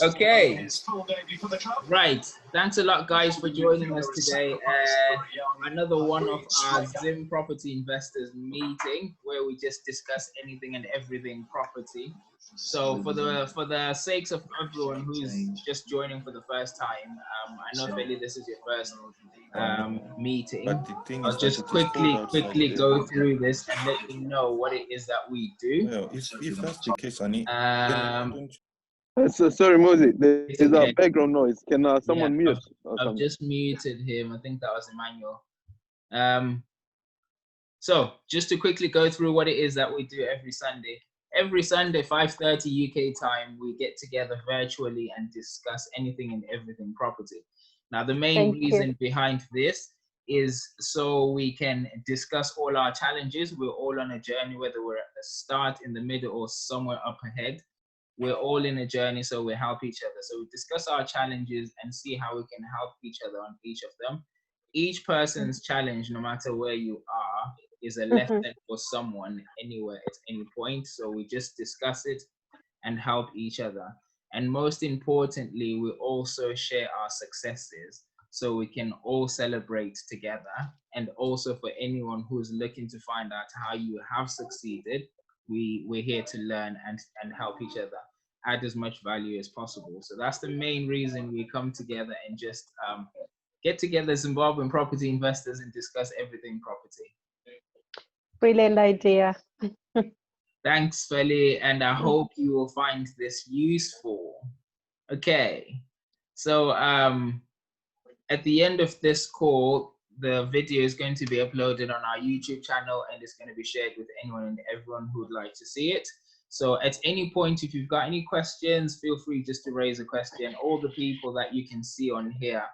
Okay. Right. Thanks a lot, guys, for joining us today. Another one of our Zim Property Investors meeting where we just discuss anything and everything property. So for the sakes of everyone who's just joining for the first time, I know, Feli, this is your first meeting. I'll just quickly go through this and let you know what it is that we do. Well, if that's the case, Annie, sorry, Moses, there's okay. a background noise. Can someone mute? I've just muted him. I think that was Emmanuel. So just to quickly go through what it is that we do every Sunday. Every Sunday, 5:30 UK time, we get together virtually and discuss anything and everything property. Now, the main reason behind this is so we can discuss all our challenges. We're all on a journey, whether we're at the start, in the middle, or somewhere up ahead. We're all in a journey, so we help each other. So we discuss our challenges and see how we can help each other on each of them. Each person's challenge, no matter where you are, is a lesson for someone anywhere at any point. So we just discuss it and help each other. And most importantly, we also share our successes so we can all celebrate together. And also for anyone who's looking to find out how you have succeeded, we're here to learn and help each other, add as much value as possible. So that's the main reason we come together and just get together Zimbabwean property investors and discuss everything property. Brilliant idea. Thanks, Feli, and I hope you will find this useful. Okay, so at the end of this call, the video is going to be uploaded on our YouTube channel and it's going to be shared with anyone and everyone who would like to see it. So at any point, if you've got any questions, feel free just to raise a question. All the people that you can see on here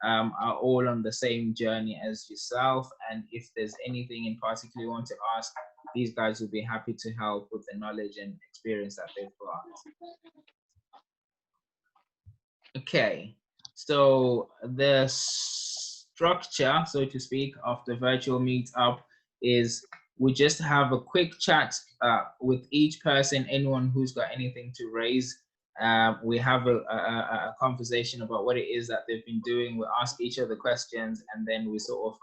are all on the same journey as yourself. And if there's anything in particular you want to ask, these guys will be happy to help with the knowledge and experience that they've got. Okay, so the structure, so to speak, of the virtual meetup is we just have a quick chat with each person, anyone who's got anything to raise. We have a conversation about what it is that they've been doing. We ask each other questions and then we sort of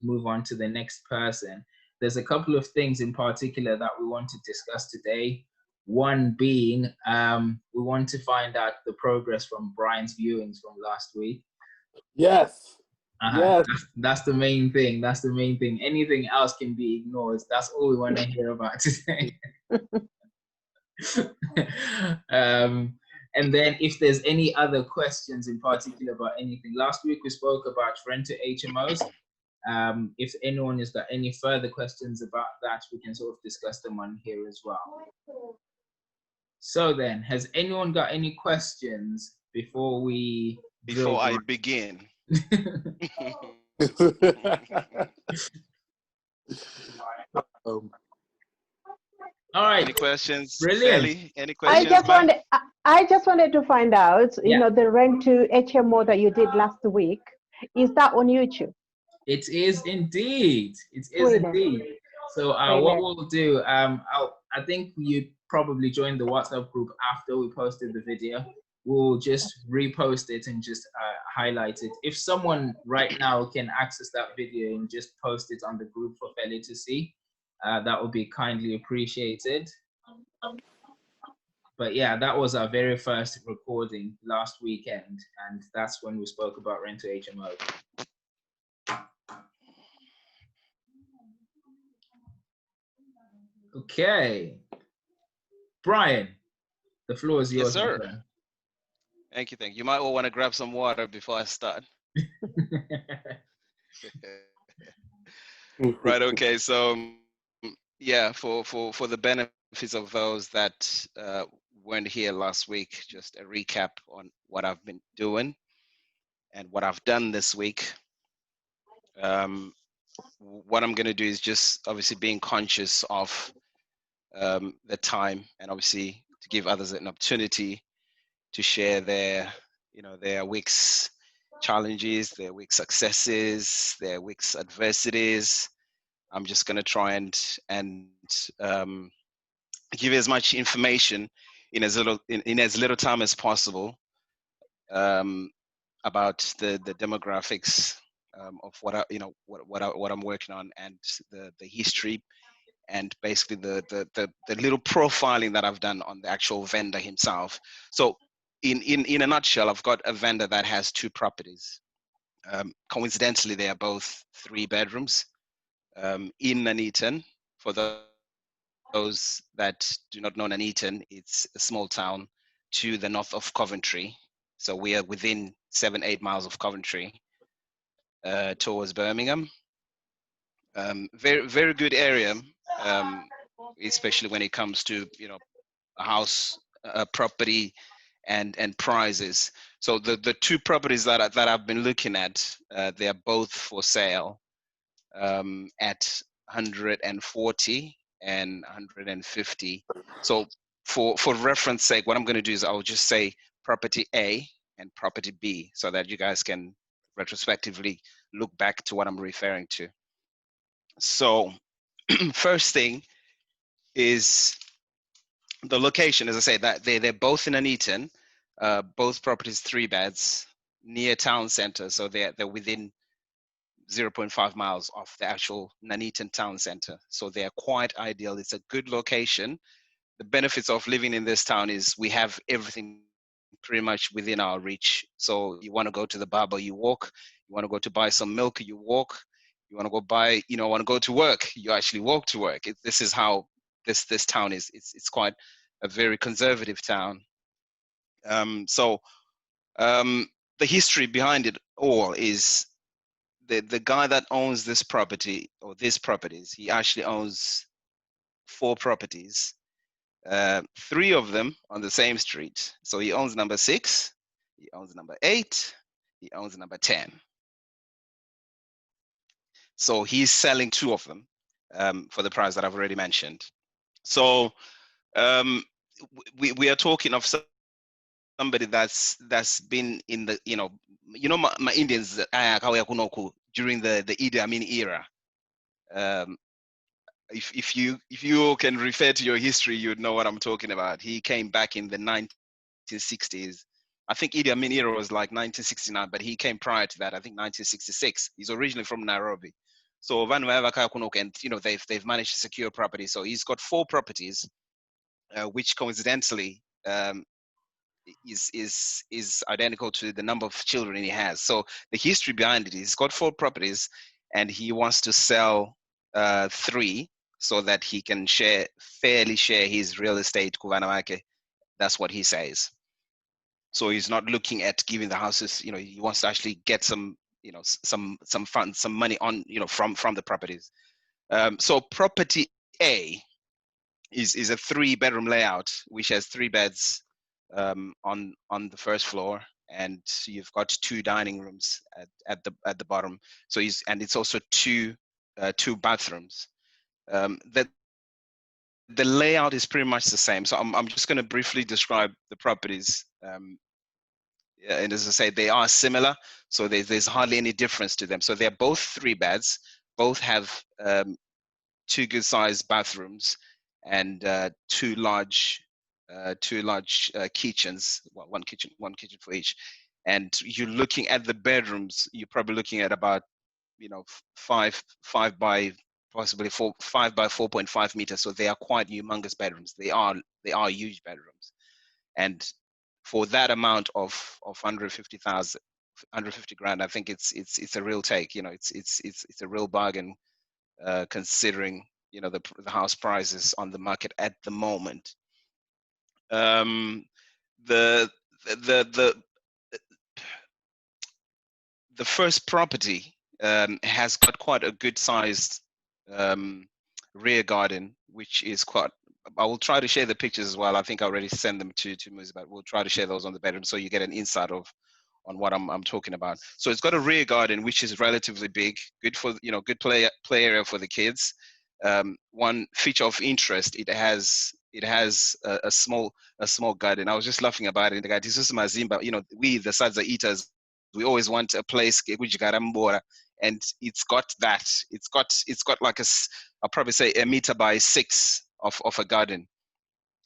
move on to the next person. There's a couple of things in particular that we want to discuss today. One being, we want to find out the progress from Brian's viewings from last week. Yes. Yes. That's the main thing. That's the main thing. Anything else can be ignored. That's all we want to hear about today. And then if there's any other questions in particular about anything. Last week we spoke about rent-to-HMOs. If anyone has got any further questions about that, we can sort of discuss them on here as well. So then, has anyone got any questions before I begin? All right. Any questions? Brilliant. Feli? Any questions? I just wanted to find out, you know, the rent to HMO that you did last week, is that on YouTube? It is indeed. It is indeed. So what we'll do, I think you probably joined the WhatsApp group after we posted the video. We'll just repost it and just highlight it. If someone right now can access that video and just post it on the group for Feli to see, that would be kindly appreciated. But yeah, that was our very first recording last weekend, and that's when we spoke about rent-to-HMO. Okay, Brian, the floor is yours. Yes, sir. Thank you. You might all want to grab some water before I start. Right. Okay. So, yeah, for the benefits of those that weren't here last week, just a recap on what I've been doing and what I've done this week. What I'm going to do is just obviously being conscious of the time, and obviously to give others an opportunity to share their week's challenges, their week's successes, their week's adversities. I'm just going to try and give as much information in as little time as possible about the demographics of what I'm working on, and the history, and basically the little profiling that I've done on the actual vendor himself. So in a nutshell, I've got a vendor that has 2 properties. Coincidentally, they are both 3 bedrooms in Nuneaton. For those that do not know Nuneaton, it's a small town to the north of Coventry. So we are within 7-8 miles of Coventry towards Birmingham. Very good area, especially when it comes to a house, property, and prices. So the 2 properties that I've been looking at, they are both for sale at 140 and 150. So for reference sake, what I'm going to do is I'll just say property A and property B, so that you guys can retrospectively look back to what I'm referring to. So first thing is the location. As I say, that they're both in Nuneaton, both properties 3 beds near town center. So they're within 0.5 miles of the actual Nuneaton town center. So they are quite ideal. It's a good location. The benefits of living in this town is we have everything pretty much within our reach. So you want to go to the barber, you walk. You want to go to buy some milk, you walk. You want to go buy, want to go to work, you actually walk to work. This is how this town is. It's quite a very conservative town. The history behind it all is the guy that owns this property, or these properties, he actually owns 4 properties, 3 of them on the same street. So he owns number 6, he owns number 8, he owns number 10. So he's selling 2 of them for the price that I've already mentioned. So we are talking of somebody that's been in the my Indians during the Idi Amin era. If you can refer to your history, you'd know what I'm talking about. He came back in the 1960s. I think Idi Amin era was like 1969, but he came prior to that. I think 1966. He's originally from Nairobi. So and they've managed to secure property. So he's got 4 properties, which coincidentally is identical to the number of children he has. So the history behind it is he's got 4 properties, and he wants to sell 3 so that he can fairly share his real estate kuvanamake. That's what he says. So he's not looking at giving the houses. He wants to actually get some some funds, some money on from the properties. So property A is a 3-bedroom layout, which has 3 beds on the first floor, and you've got 2 dining rooms at the bottom. So it's also 2 bathrooms. The layout is pretty much the same. So I'm just going to briefly describe the properties. And as I say, they are similar. So there's hardly any difference to them. So they're both 3 beds, both have 2 good sized bathrooms, and 2 large kitchens. Well, one kitchen for each. And you're looking at the bedrooms, you're probably looking at about 5 by possibly 5 by 4.5 meters. So they are quite humongous bedrooms. They are huge bedrooms. And for that amount of 150 grand, I think it's a real take. It's a real bargain, considering the house prices on the market at the moment. The first property has got quite a good sized rear garden, which is quite. I will try to share the pictures as well. I think I already sent them to Muzi, but we'll try to share those on the bedroom so you get an insight on what I'm talking about. So it's got a rear garden which is relatively big, good for good play area for the kids. One feature of interest, it has a small garden. I was just laughing about it. The guy, this is Mazimba. We the Sadza eaters, we always want a place and it's got that. It's got like I'll probably say 1 meter by 6 of a garden.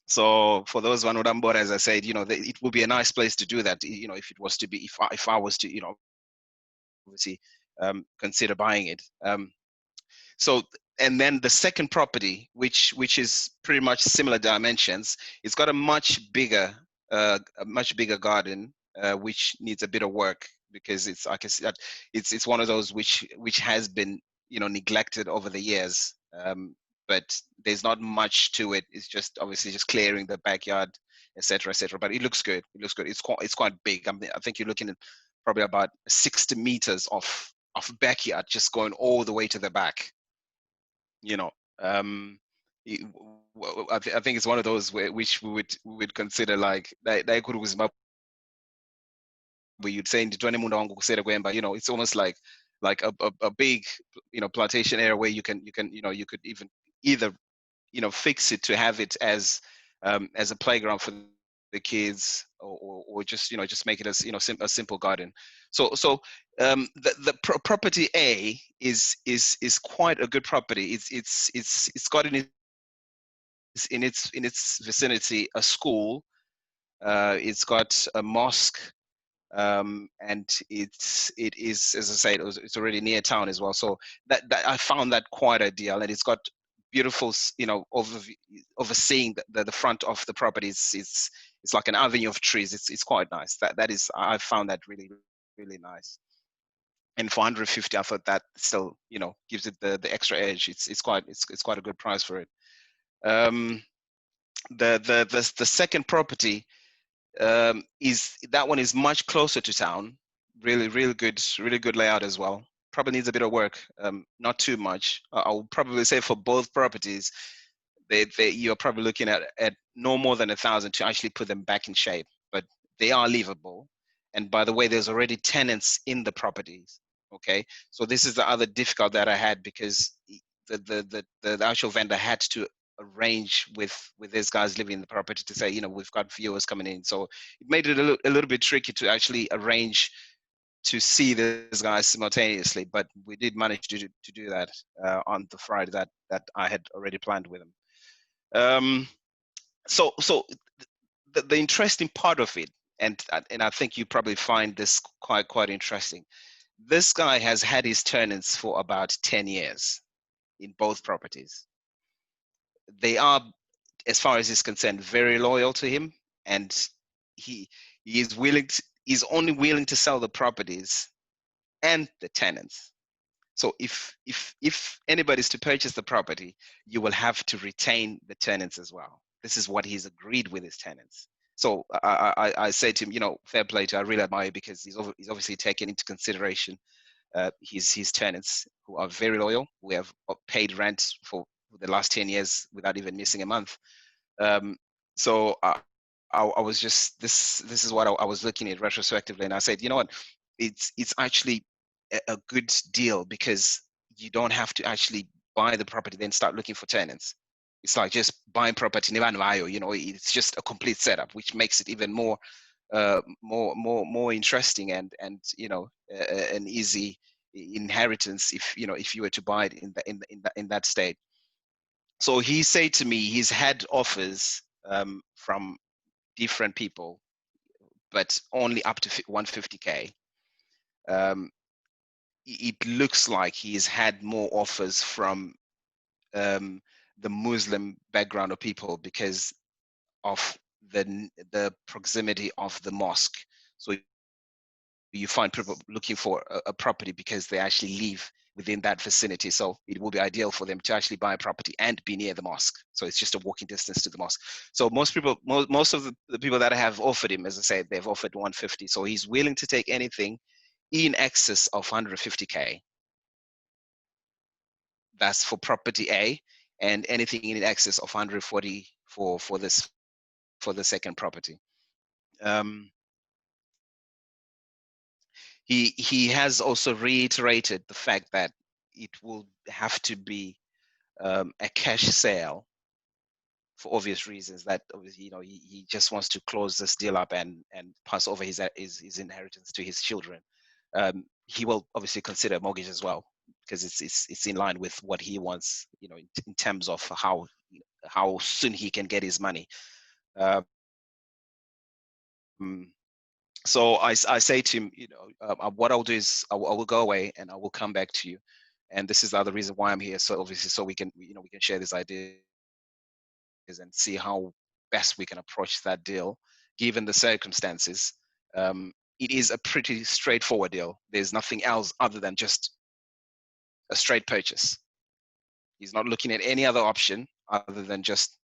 So for those one on board, as I said, it would be a nice place to do that. If it was to be, if I was to, obviously consider buying it. So, and then the second property, which is pretty much similar dimensions, it's got a much bigger garden, which needs a bit of work because it's, like I said, it's one of those which has been neglected over the years. But there's not much to it. It's just obviously just clearing the backyard, etc., etc. But it looks good. It looks good. It's quite big. I think you're looking at probably about 60 meters of backyard just going all the way to the back. I think it's one of those which we would consider like that could was my, where you'd say into 20 mundo wangu kusera kwemba, it's almost like a big plantation area where you could even either fix it to have it as a playground for the kids, or just just make it as a simple garden. So the property A is quite a good property. It's got in its vicinity a school. It's got a mosque, and it is, as I said, it's already near town as well. So that I found that quite ideal, and it's got beautiful, overseeing the front of the property. It's like an avenue of trees. It's quite nice. That is, I found that really, really nice. And for 150, I thought that still gives it the extra edge. It's quite a good price for it. The second property is that one is much closer to town. Really good layout as well. Probably needs a bit of work, not too much. I'll probably say for both properties, you're probably looking at no more than 1,000 to actually put them back in shape, but they are livable. And by the way, there's already tenants in the properties. Okay, so this is the other difficult that I had, because the actual vendor had to arrange with these guys living in the property to say, we've got viewers coming in. So it made it a little bit tricky to actually arrange to see these guys simultaneously, but we did manage to do that on the Friday that I had already planned with them. So the interesting part of it, and I think you probably find this quite interesting. This guy has had his tenants for about 10 years in both properties. They are, as far as he's concerned, very loyal to him, and he is he's only willing to sell the properties and the tenants. So if anybody's to purchase the property, you will have to retain the tenants as well. This is what he's agreed with his tenants. So I say to him, fair play to, I really admire, because he's obviously taken into consideration his tenants, who are very loyal. We have paid rent for the last 10 years without even missing a month. So I was just, this is what I was looking at retrospectively, and I said, you know what, it's actually a good deal, because you don't have to actually buy the property then start looking for tenants. It's like just buying property, it's just a complete setup, which makes it even more interesting and an easy inheritance if you were to buy it in that state. So he said to me he's had offers from different people, but only up to 150K. It looks like he's had more offers from the Muslim background of people because of the proximity of the mosque. So you find people looking for a property because they actually live within that vicinity. So it will be ideal for them to actually buy a property and be near the mosque. So it's just a walking distance to the mosque. So most of the people that have offered him, as I said, they've offered 150. So he's willing to take anything in excess of 150K. That's for property A, and anything in excess of 140 for the second property. He has also reiterated the fact that it will have to be a cash sale for obvious reasons. That obviously, he just wants to close this deal up and pass over his inheritance to his children. He will obviously consider a mortgage as well, because it's in line with what he wants, in terms of how soon he can get his money. So I say to him, what I'll do is I will go away and I will come back to you. And this is the other reason why I'm here. So obviously, so we can share this idea and see how best we can approach that deal, given the circumstances. It is a pretty straightforward deal. There's nothing else other than just a straight purchase. He's not looking at any other option other than just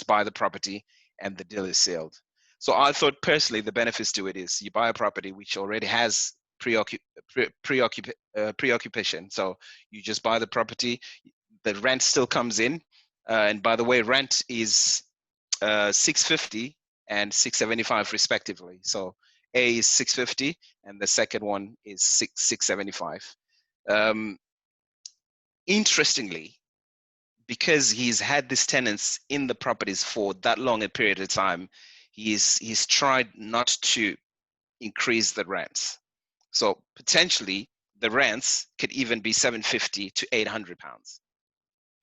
buy the property and the deal is sealed. So I thought personally the benefits to it is you buy a property which already has preoccupation. So you just buy the property, the rent still comes in. And by the way, rent is 650 and 675 respectively. So A is 650 and the second one is 675. Interestingly, because he's had these tenants in the properties for that long a period of time, he's tried not to increase the rents. So potentially the rents could even be 750 to 800 pounds.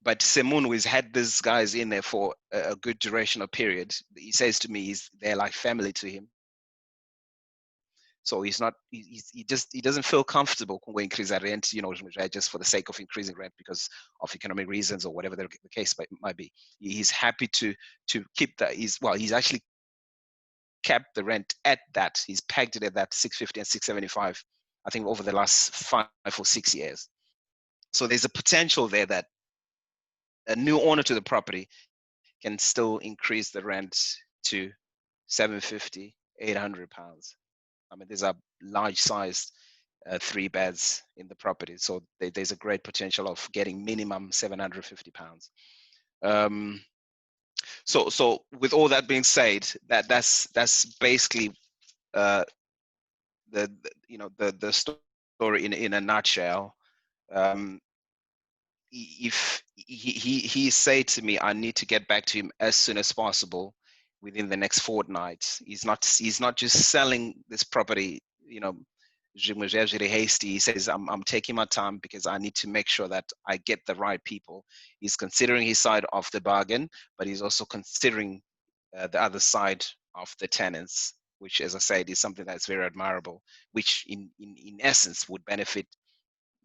But Semun, who's had these guys in there for a good duration of period, he says to me, they're like family to him. So he doesn't feel comfortable when we increase that rent, just for the sake of increasing rent because of economic reasons or whatever the case might be. He's happy to keep that. He's actually kept the rent at that. He's pegged it at that 650 and 675, I think, over the last 5 or 6 years. So there's a potential there that a new owner to the property can still increase the rent to 750, 800 pounds. I mean, these are large-sized 3 beds in the property, so there's a great potential of getting minimum 750 pounds. So with all that being said, that's basically the story in a nutshell. If he said to me, I need to get back to him as soon as possible within the next fortnight. He's not just selling this property, hasty. He says, I'm taking my time because I need to make sure that I get the right people. He's considering his side of the bargain, but he's also considering the other side of the tenants, which, as I said, is something that's very admirable, which in essence would benefit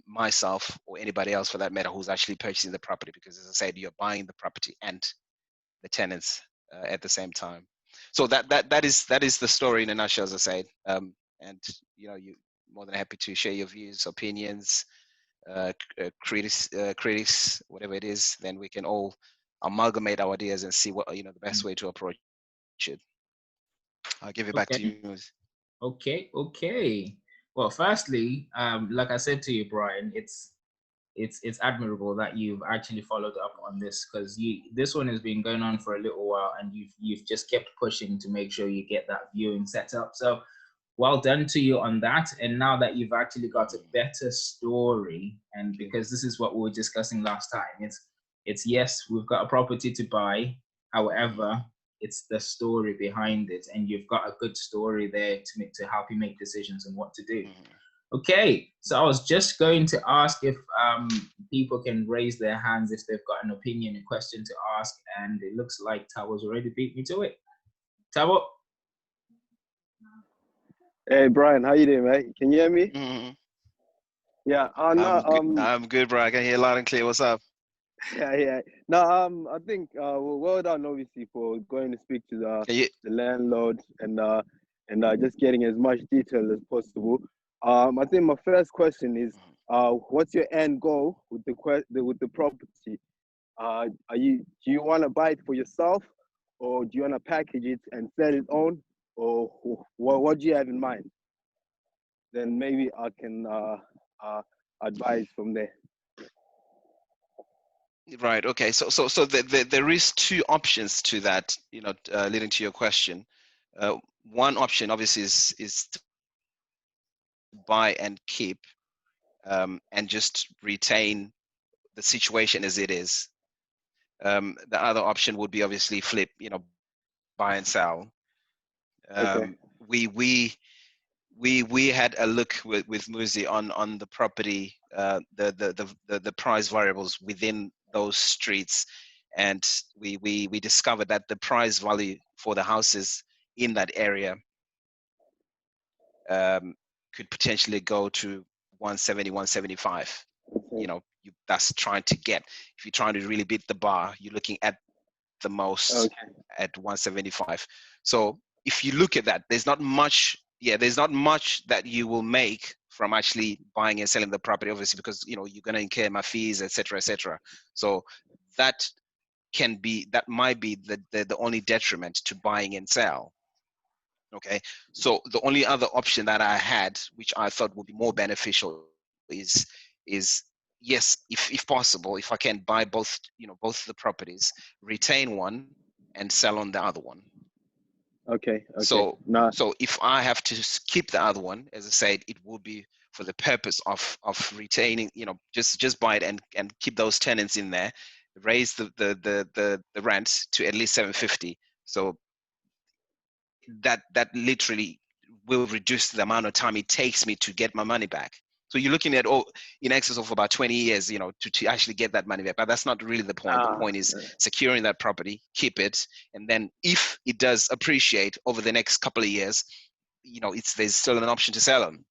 myself or anybody else for that matter who's actually purchasing the property, because as I said, you're buying the property and the tenants at the same time. So that is the story in a nutshell, as I said. And you're more than happy to share your views, opinions, critics, whatever it is. Then we can all amalgamate our ideas and see what the best way to approach it. I'll give it back to you. Okay. Well, firstly, like I said to you, Brian, it's admirable that you've actually followed up on this, because this one has been going on for a little while, and you've just kept pushing to make sure you get that viewing set up. So well done to you on that. And now that you've actually got a better story, and because this is what we were discussing last time, it's yes, we've got a property to buy. However, it's the story behind it, and you've got a good story there to help you make decisions on what to do. Okay, so I was just going to ask if people can raise their hands if they've got an opinion, a question to ask, and it looks like Tabo's already beat me to it. Tabo? Hey, Brian, how you doing, mate? Can you hear me? Mm-hmm. Yeah, I'm good, bro. I can hear loud and clear. What's up? Yeah. No, I think well done, obviously, for going to speak to the landlord and just getting as much detail as possible. I think my first question is, what's your end goal with the property? Do you want to buy it for yourself, or do you want to package it and sell it on, or what do you have in mind? Then maybe I can advise from there. Right. Okay. So there is 2 options to that. Leading to your question. One option obviously is to buy and keep, and just retain the situation as it is. The other option would be obviously flip. Buy and sell. Okay. We had a look with Muzi on the property, the price variables within those streets, and we discovered that the price value for the houses in that area could potentially go to 170, 175. You know, that's trying to get, if you're trying to really beat the bar, you're looking at the most at 175. So if you look at that, there's not much that you will make from actually buying and selling the property, obviously, because you know you're going to incur my fees, etc., etc. So that might be the only detriment to buying and sell. Okay, so the only other option that I had, which I thought would be more beneficial, is yes, if possible, if I can buy both, you know, both the properties, retain one and sell on the other one. Okay. So if I have to keep the other one, as I said, it will be for the purpose of retaining, you know, just buy it and keep those tenants in there, raise the rent to at least 750. So that literally will reduce the amount of time it takes me to get my money back. So you're looking at in excess of about 20 years, you know, to actually get that money back. But that's not really the point. The point is securing that property, keep it, and then if it does appreciate over the next couple of years, you know, there's still an option to sell them.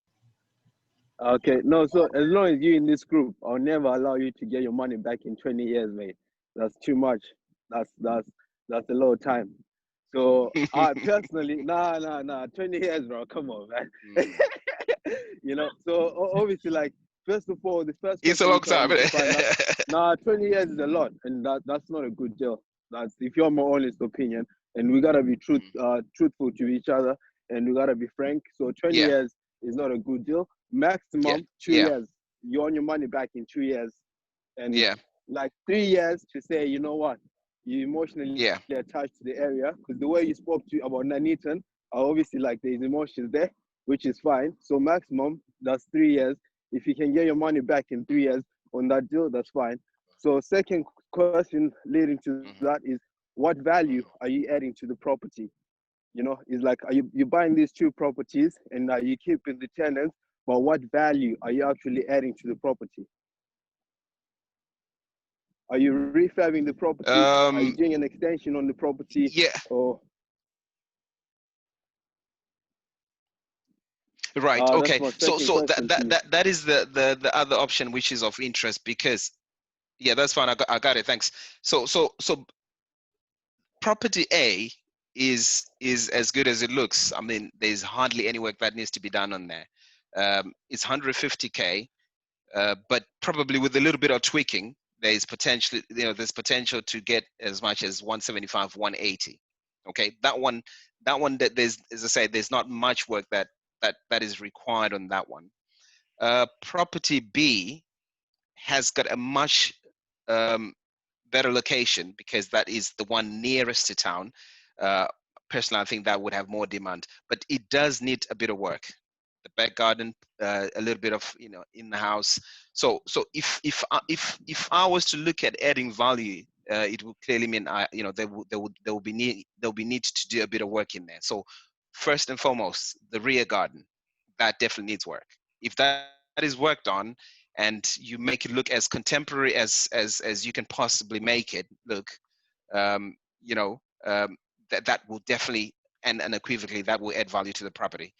Okay, no, so as long as you're in this group, I'll never allow you to get your money back in 20 years, mate. That's too much. That's a lot of time. So I personally, nah, 20 years, bro. Come on, man. You know, so obviously, like, first of all, the first it's a long time. Nah, 20 years is a lot, and that's not a good deal. That's, if you're my honest opinion, and we gotta be truthful to each other, and we gotta be frank. So 20 years is not a good deal. Maximum 2 years. You earn your money back in 2 years, and like 3 years to say, you know what, you emotionally attached to the area, because the way you spoke about Nuneaton, obviously, like, there's emotions there, which is fine. So maximum, that's 3 years. If you can get your money back in 3 years on that deal, that's fine. So second question leading to that is, what value are you adding to the property? You know, it's like, are you buying these two properties and you keeping the tenants, but what value are you actually adding to the property? Are you refurbing the property? Are you doing an extension on the property? Or right. Okay. So that is the other option, which is of interest, because that's fine. I got it. Thanks. So property A is as good as it looks. I mean, there's hardly any work that needs to be done on there. It's 150K, but probably with a little bit of tweaking, there's potential to get as much as 175, 180. Okay, that one that there's, as I say, there's not much work that is required on that one. Property B has got a much better location, because that is the one nearest to town. Personally, I think that would have more demand, but it does need a bit of work. The back garden, a little bit of, you know, in the house. So if I was to look at adding value, it will clearly mean there will be need to do a bit of work in there. So first and foremost, the rear garden, that definitely needs work. If that is worked on, and you make it look as contemporary as you can possibly make it look, that will definitely and unequivocally that will add value to the property.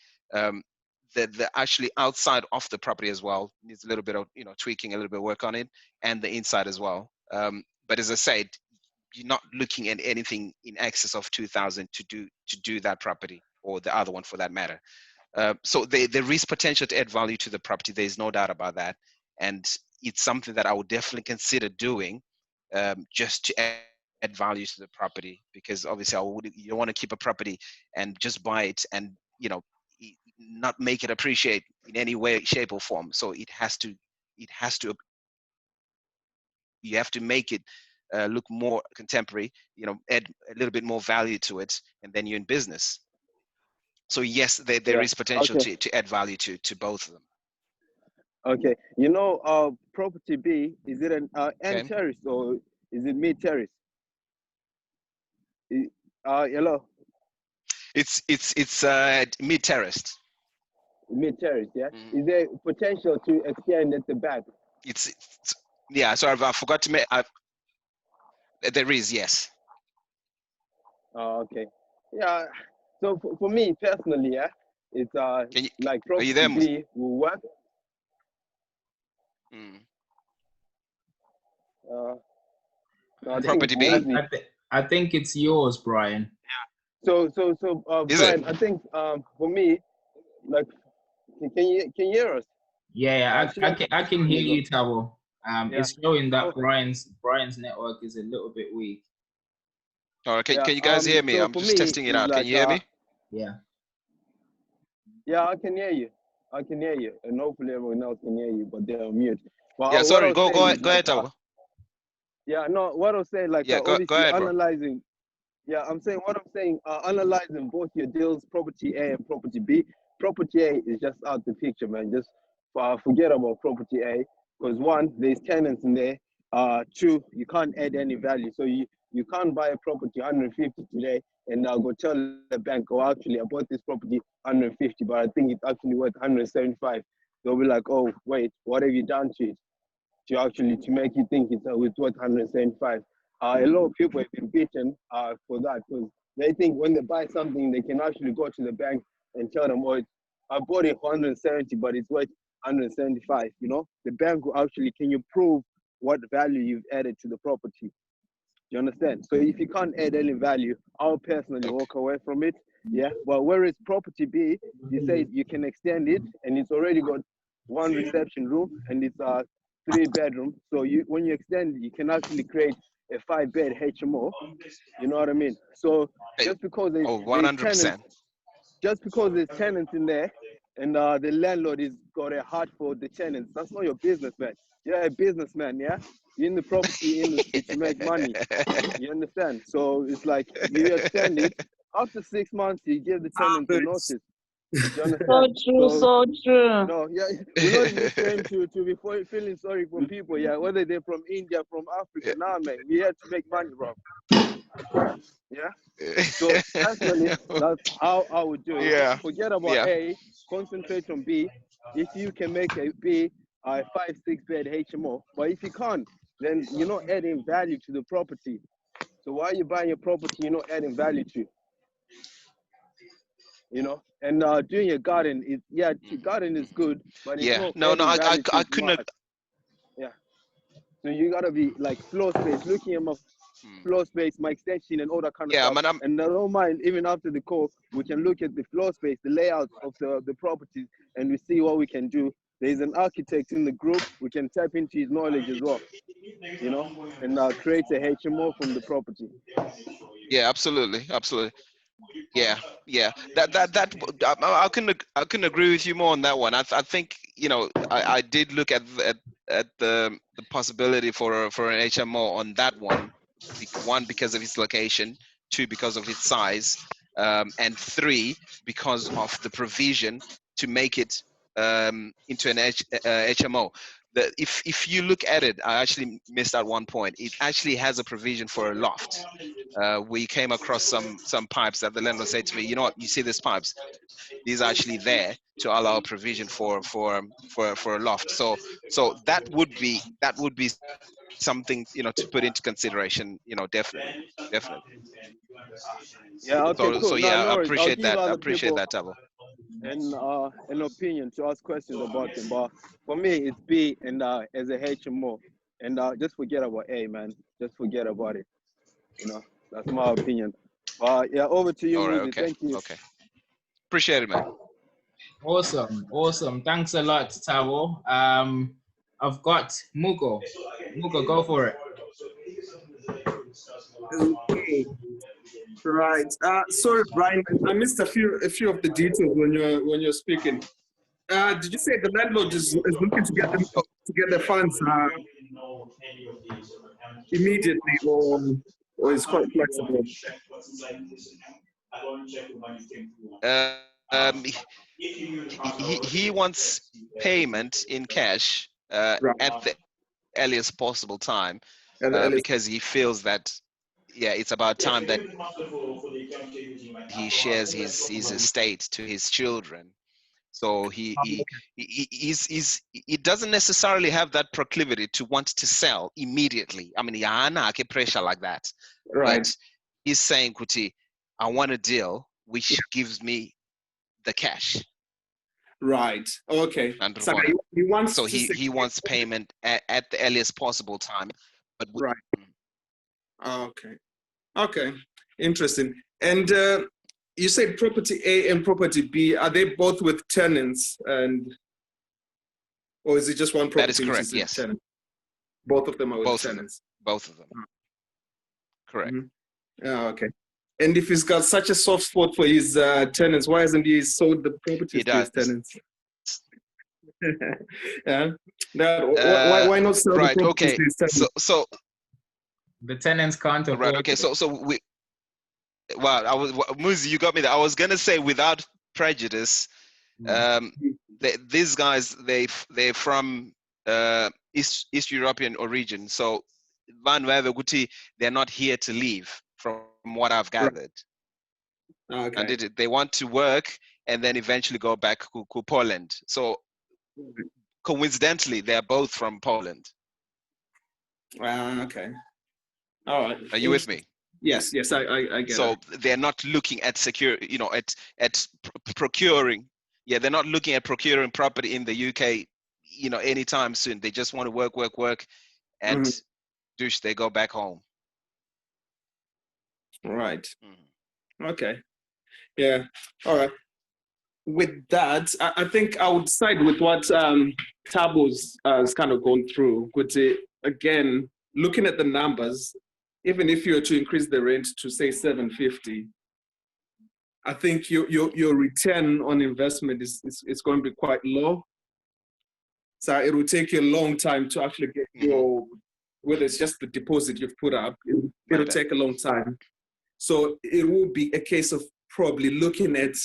The actually outside of the property as well needs a little bit of, you know, tweaking, a little bit of work on it, and the inside as well. But as I said, you're not looking at anything in excess of 2,000 to do that property, or the other one for that matter. So there is potential to add value to the property. There's no doubt about that, and it's something that I would definitely consider doing, just to add value to the property, because obviously you don't want to keep a property and just buy it and, you know, not make it appreciate in any way, shape, or form. So you have to make it look more contemporary, you know, add a little bit more value to it, and then you're in business. So yes, there is potential to add value to both of them. Okay, you know, property B, is it an end terrace or is it mid terrace? Hello. It's mid terraced. Mid terrace, yeah. Is there potential to extend at the back? It's yeah. Sorry, I forgot to make. There is, yes. Oh, okay. Yeah. So for me personally, yeah, it's like are you there? property B will work. No, I think Property it's B? Wesley. I think it's yours, Brian. So Is Brian, it? I think for me, like, can you hear us? Yeah, I can hear you, Tabo. Yeah. It's showing that So- Brian's network is a little bit weak. All right, can Yeah, you guys hear me? so I'm for just me, testing it it's out. Can like, you hear me? Yeah. Yeah, I can hear you. I can hear you, and hopefully everyone else can hear you, but they're on mute. But Yeah, what sorry. I was Go saying ahead, is go ahead, like, Tabo. yeah, no, what I was saying, like, Yeah, go obviously ahead, bro. analyzing. Yeah, I'm saying what I'm saying. Analyzing both your deals, property A and property B. Property A is just out the picture, man. Just forget about property A, because one, there's tenants in there. Two, you can't add any value, so you can't buy a property 150 today and go tell the bank, oh, actually, I bought this property 150, but I think it's actually worth 175. They'll be like, oh, wait, what have you done to it to make you think it's worth 175? A lot of people have been beaten for that, because they think when they buy something, they can actually go to the bank and tell them, oh, I bought it for 170, but it's worth 175. You know, the bank will actually, can you prove what value you've added to the property? You understand? So if you can't add any value, I'll personally walk away from it. Yeah. But whereas property B, you say you can extend it, and it's already got one reception room, and it's 3 bedroom. So when you extend it, you can actually create a 5-bed HMO. You know what I mean? So just because there's 100%. Just because there's tenants in there, and the landlord is got a heart for the tenants, that's not your business, man. You're a businessman, yeah? You're in the property industry to make money. You understand? So it's like you extend it. After 6 months, you give the tenants a notice. You understand? So true. No, yeah, we're not even trying to be feeling sorry for people, yeah, whether they're from India, from Africa. Nah, man, we have to make money, bro. Yeah. So personally, that's how I would do it. Yeah. Forget about A, concentrate on B. If you can make a B, a 5-6-bed HMO, but if you can't, then you're not adding value to the property. So why are you buying a property you're not adding value to? You know, and doing a garden is garden is good, but it's not adding value to I it couldn't. much. Yeah. So you gotta be like floor space, looking at my floor space, my extension, and all that kind of stuff. Man, and I don't mind, even after the call, we can look at the floor space, the layout of the properties, and we see what we can do. There's an architect in the group. We can tap into his knowledge as well, you know, and create a HMO from the property. Yeah, absolutely. Yeah. I couldn't agree with you more on that one. I think, you know, I did look at the possibility for an HMO on that one. One, because of its location. Two, because of its size. And three, because of the provision to make it into an HMO. If you look at it, I actually missed out one point. It actually has a provision for a loft. We came across some pipes that the landlord said to me, you know what, you see these pipes? These are actually there to allow provision for a loft. So that would be something, you know, to put into consideration. You know, definitely. Yeah. Okay. Cool. So yeah, no I worries. appreciate that. I Other appreciate people that, Tabo. And an opinion to ask questions about them. But for me, it's B and as a HMO. And just forget about A, man. Just forget about it. You know, that's my opinion. Yeah, over to you, All right. Muzi. Okay. Thank you. Okay. Appreciate it, man. Awesome. Thanks a lot, Tabo. I've got Mugo. Mugo, go for it. Okay. Right. Sorry, Brian. I missed a few of the details when you're speaking. Did you say the landlord is looking to get the funds immediately, or is quite flexible? He wants payment in cash at the earliest possible time, because he feels that it's about time that he shares his estate to his children. So he doesn't necessarily have that proclivity to want to sell immediately. I mean, pressure like that. Right. But he's saying, Kuti, I want a deal which gives me the cash. Right. Okay. And So he wants. So he wants payment at the earliest possible time. But right. Okay. Okay. Interesting. And you said property A and property B, are they both with tenants, or is it just one property? That is correct, yes. Tenant? Both of them are with tenants. Both of them. Correct. Mm-hmm. Oh, okay. And if he's got such a soft spot for his tenants, why hasn't he sold the property to his tenants? Yeah. Why not sell the property to his tenants? So the tenants can't afford. Right. Okay. So we. Well, Muzi, you got me there. I was gonna say without prejudice. These guys, they're from East European origin. So they're not here to leave, from what I've gathered. Okay. And they want to work and then eventually go back to Poland. So coincidentally, they're both from Poland. Okay. All right. Are you with me? Yes, I get it. So they're not looking at at procuring. Yeah, they're not looking at procuring property in the UK, anytime soon. They just want to work, and douche, they go back home. Right. Okay. Yeah. All right. With that, I think I would side with what Tabo's has kind of gone through. Again, looking at the numbers, even if you were to increase the rent to say 750, I think your return on investment is going to be quite low. So it will take you a long time to actually get whether it's just the deposit you've put up, it'll take a long time. So it will be a case of probably looking at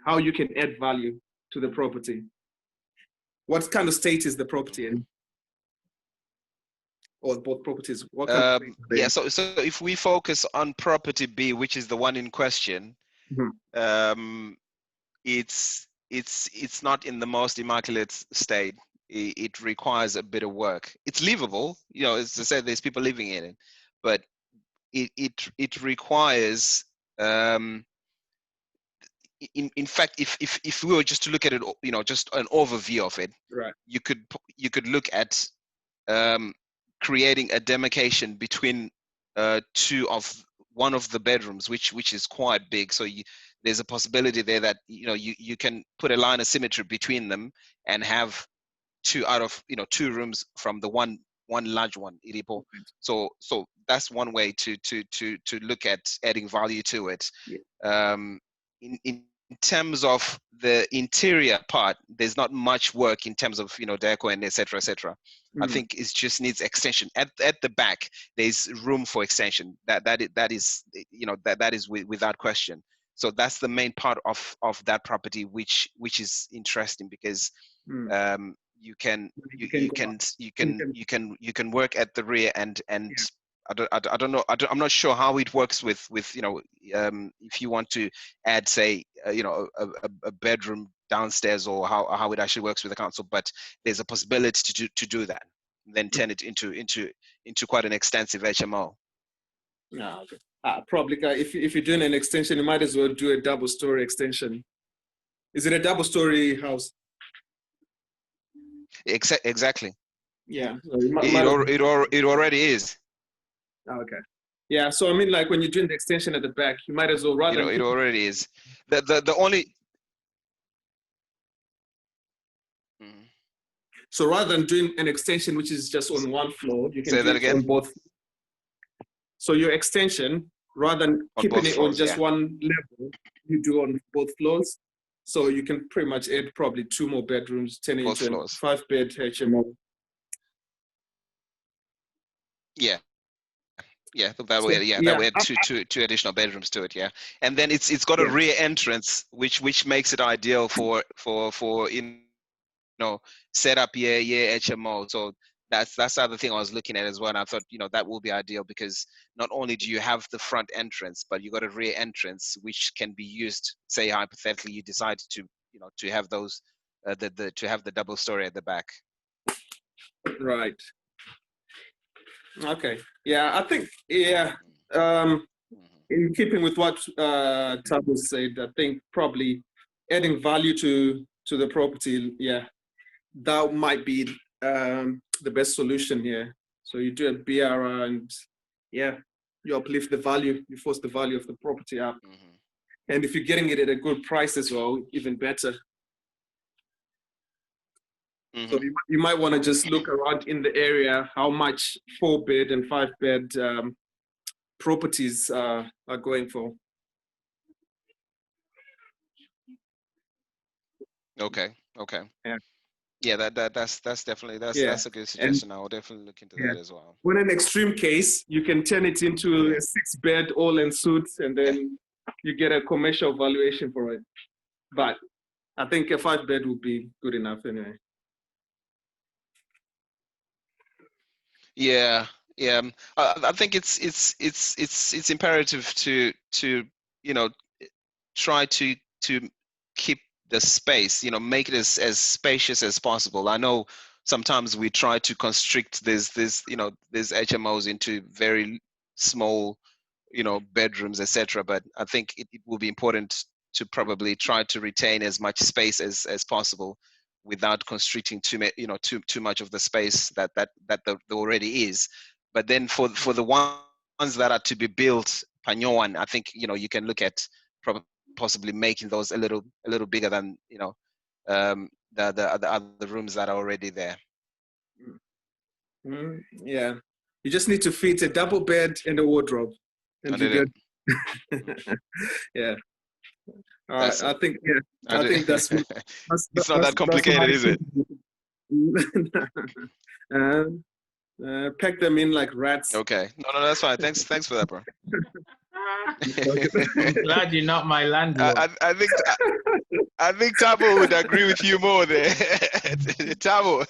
how you can add value to the property. What kind of state is the property in? Or both properties? What kind of so if we focus on property B, which is the one in question, it's not in the most immaculate state. It requires a bit of work. It's livable, as I said, there's people living in it, but it requires in fact, if we were just to look at it, just an overview of it, right, you could look at creating a demarcation between one of the bedrooms, which is quite big. So there's a possibility there that you can put a line of symmetry between them and have two rooms from the one large one. So that's one way to look at adding value to it. Yeah. In terms of the interior part, there's not much work in terms of deco and etc. I think it just needs extension. At the back, there's room for extension. That is without question. So that's the main part of that property, which is interesting because you can work at the rear and I don't know. I'm not sure how it works with if you want to add, say, a bedroom downstairs, or how it actually works with the council. But there's a possibility to do that, then turn it into quite an extensive HMO. Yeah, okay. Probably if you're doing an extension, you might as well do a double-story extension. Is it a double-story house? Exactly. Yeah. It already is. Okay. Yeah. So I mean, like when you're doing the extension at the back, you might as well rather. It already is. The only. So rather than doing an extension which is just on one floor, you can say do that it again. on both. So your extension, rather than keeping it on just one level, you do on both floors. So you can pretty much add probably 2 more bedrooms, 10 into 5-bed HMO. Yeah. Yeah, that way add two additional bedrooms to it. Yeah, and then it's got a rear entrance, which makes it ideal for set up HMO. So that's the other thing I was looking at as well. And I thought that will be ideal because not only do you have the front entrance, but you got a rear entrance which can be used. Say hypothetically, you decide to you know, to have those to have the double story at the back. Right. Okay. Yeah, I think in keeping with what Tabo said, I think probably adding value to the property, yeah, that might be the best solution here. So you do a BRR and yeah, you uplift the value, you force the value of the property up. And if you're getting it at a good price as well, even better. So you might want to just look around in the area, how much 4-bed and 5-bed properties are going for. Okay. Yeah. Yeah, that's definitely that's a good suggestion. I will definitely look into that as well. When an extreme case, you can turn it into a 6-bed all in suits, and then you get a commercial valuation for it. But I think a 5-bed would be good enough anyway. Yeah. I think it's imperative to you know, try to keep the space, you know, make it as spacious as possible. I know sometimes we try to constrict these HMOs into very small, you know, bedrooms, etc. But I think it will be important to probably try to retain as much space as possible, without constricting too much of the space that there already is. But then for the ones that are to be built, Panyoan, I think, you know, you can look at possibly making those a little bigger than, you know, the other rooms that are already there. Yeah, you just need to fit a double bed and a wardrobe, and you're good. Yeah. All right. I think that's it's not that complicated, is it? Pack them in like rats. Okay. No, that's fine. Thanks for that, bro. I'm glad you're not my landlord. I think Tabo would agree with you more there. Tabo.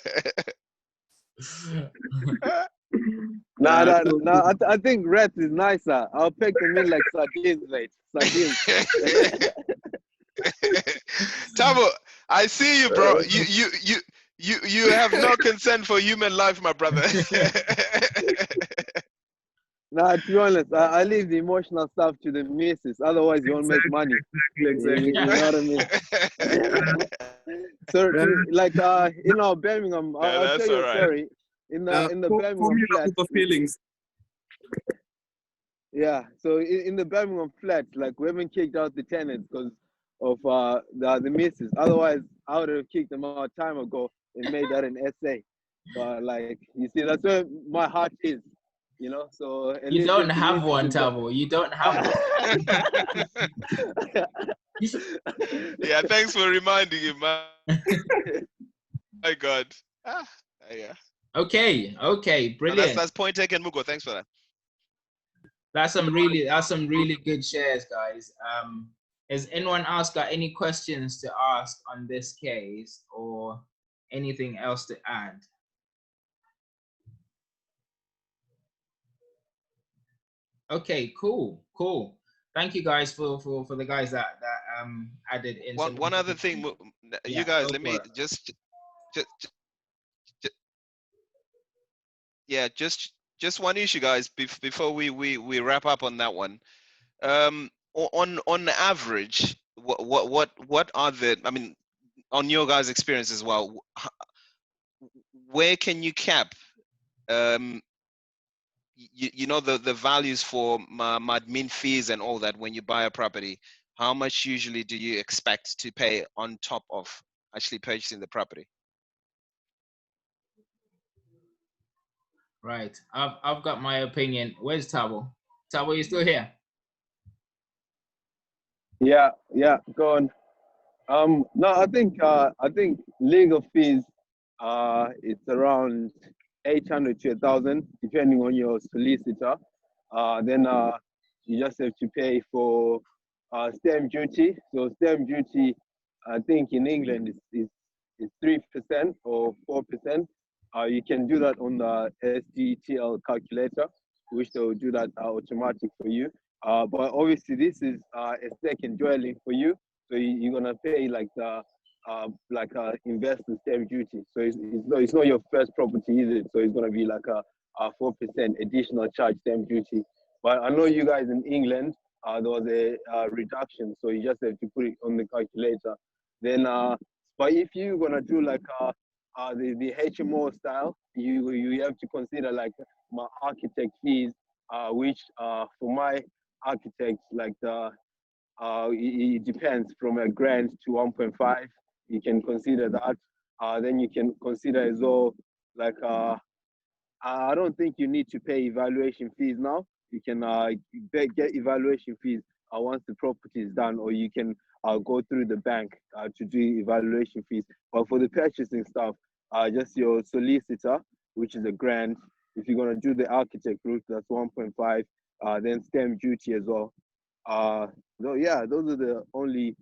I think rats is nicer. I'll pack them in like sardines, mate. Sardines. Tabo, I see you, bro. You have no concern for human life, my brother. Nah, to be honest, I leave the emotional stuff to the missus. Otherwise, you won't make money. Exactly. You know what I mean? So, like, in our Birmingham, I'll tell you a story. In the Birmingham flats. Feelings. Yeah, so in the Birmingham flats, like, we haven't kicked out the tenants because of the missus. Otherwise, I would have kicked them out time ago and made that an essay. But, like, you see, that's where my heart is. You know, so you don't have one, Tabo. You don't have one. Yeah, thanks for reminding him, man. My God. Yeah. Okay, brilliant. No, that's point taken, Mugo. Thanks for that. That's some really good shares, guys. Has anyone else got any questions to ask on this case or anything else to add? Okay, cool. Thank you guys for the guys that added in. One other thing, you guys, let me just one issue, guys, before we wrap up on that one. On average, what are the, I mean, on your guys' experience as well, where can you cap you know, the values for admin fees and all that when you buy a property? How much usually do you expect to pay on top of actually purchasing the property? Right. I've got my opinion. Where's Tabo? Tabo, you still here? Yeah, go on. No, I think legal fees it's around 800 to 1,000 depending on your solicitor. Then you just have to pay for stamp duty. So stamp duty, I think in England is 3% or 4%. You can do that on the SDTL calculator, which they will do that automatic for you. But obviously this is a second dwelling for you. So you're gonna pay like the investor stamp duty. So it's not your first property, is it? So it's gonna be like a 4% additional charge stamp duty. But I know you guys in England, there was a reduction, so you just have to put it on the calculator. Then, but if you're gonna do like the HMO style, you have to consider like my architect fees, which for my architects, like it depends from £1,000 to 1.5. You can consider that. Then you can consider as well, like I don't think you need to pay evaluation fees now. You can get evaluation fees once the property is done, or you can go through the bank to do evaluation fees. But for the purchasing stuff, just your solicitor, which is £1,000. If you're gonna do the architect route, that's 1.5. Then stamp duty as well. So yeah, those are the only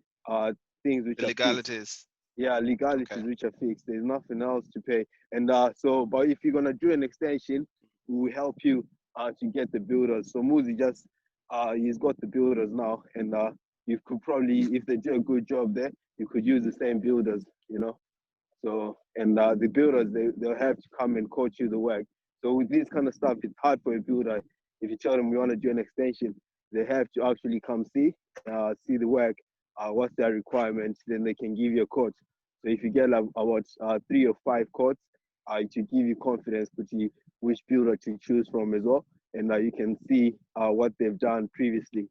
things which the are legalities. Fixed. Yeah, legalities which are fixed. There's nothing else to pay. And so, but if you're gonna do an extension, we will help you to get the builders. So Muzi just he's got the builders now, and you could probably, if they do a good job there, you could use the same builders, you know. So, and the builders, they'll have to come and coach you the work. So with this kind of stuff, it's hard for a builder. If you tell them we want to do an extension, they have to actually come see the work, what's their requirements, then they can give you a quote. So if you get like about 3 or 5 quotes, to give you confidence to see which builder to choose from as well, and you can see what they've done previously.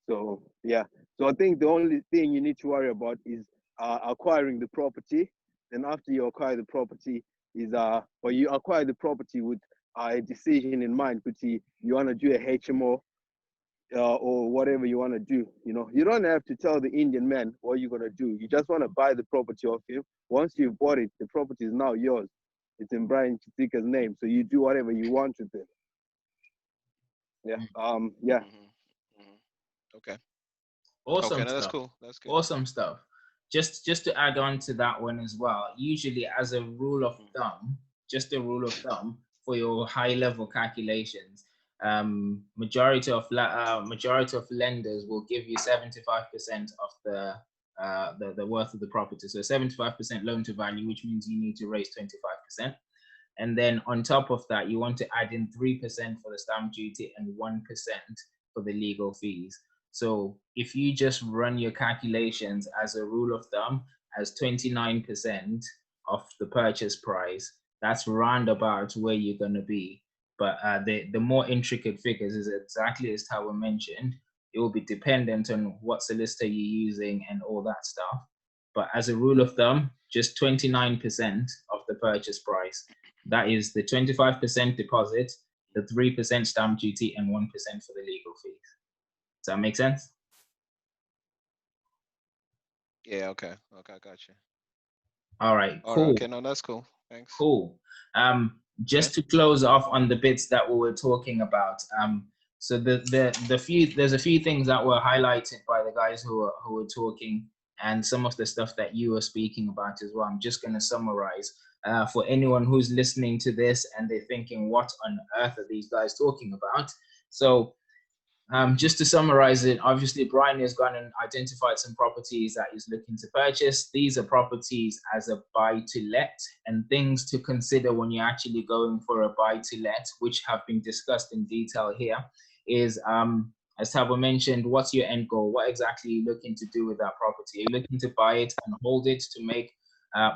So yeah, so I think the only thing you need to worry about is acquiring the property. Then after you acquire the property, or you acquire the property with a decision in mind, you want to do a HMO or whatever you want to do. You know, you don't have to tell the Indian man what you're gonna do. You just want to buy the property off him. Once you've bought it, the property is now yours. It's in Brian Chitika's name, so you do whatever you want with it. Yeah. Yeah. Okay. Awesome okay, no, stuff. that's cool. That's good. Awesome stuff. Just to add on to that one as well, usually as a rule of thumb, just a rule of thumb for your high level calculations, majority of lenders will give you 75% of the worth of the property. So 75% loan to value, which means you need to raise 25%. And then on top of that, you want to add in 3% for the stamp duty and 1% for the legal fees. So if you just run your calculations as a rule of thumb, as 29% of the purchase price, that's roundabout where you're going to be. But the more intricate figures is exactly as Tawa mentioned. It will be dependent on what solicitor you're using and all that stuff. But as a rule of thumb, just 29% of the purchase price. That is the 25% deposit, the 3% stamp duty, and 1% for the legal fees. Does that make sense? Yeah, okay. Okay, I got you. All right, cool. All right, okay, no, that's cool. Thanks. Cool. Just to close off on the bits that we were talking about. So there's a few things that were highlighted by the guys who were talking, and some of the stuff that you were speaking about as well. I'm just going to summarize for anyone who's listening to this and they're thinking, what on earth are these guys talking about? So just to summarize it, obviously Brian has gone and identified some properties that he's looking to purchase. These are properties as a buy-to-let, and things to consider when you're actually going for a buy-to-let, which have been discussed in detail here, is as Tabo mentioned, what's your end goal? What exactly are you looking to do with that property? Are you looking to buy it and hold it to make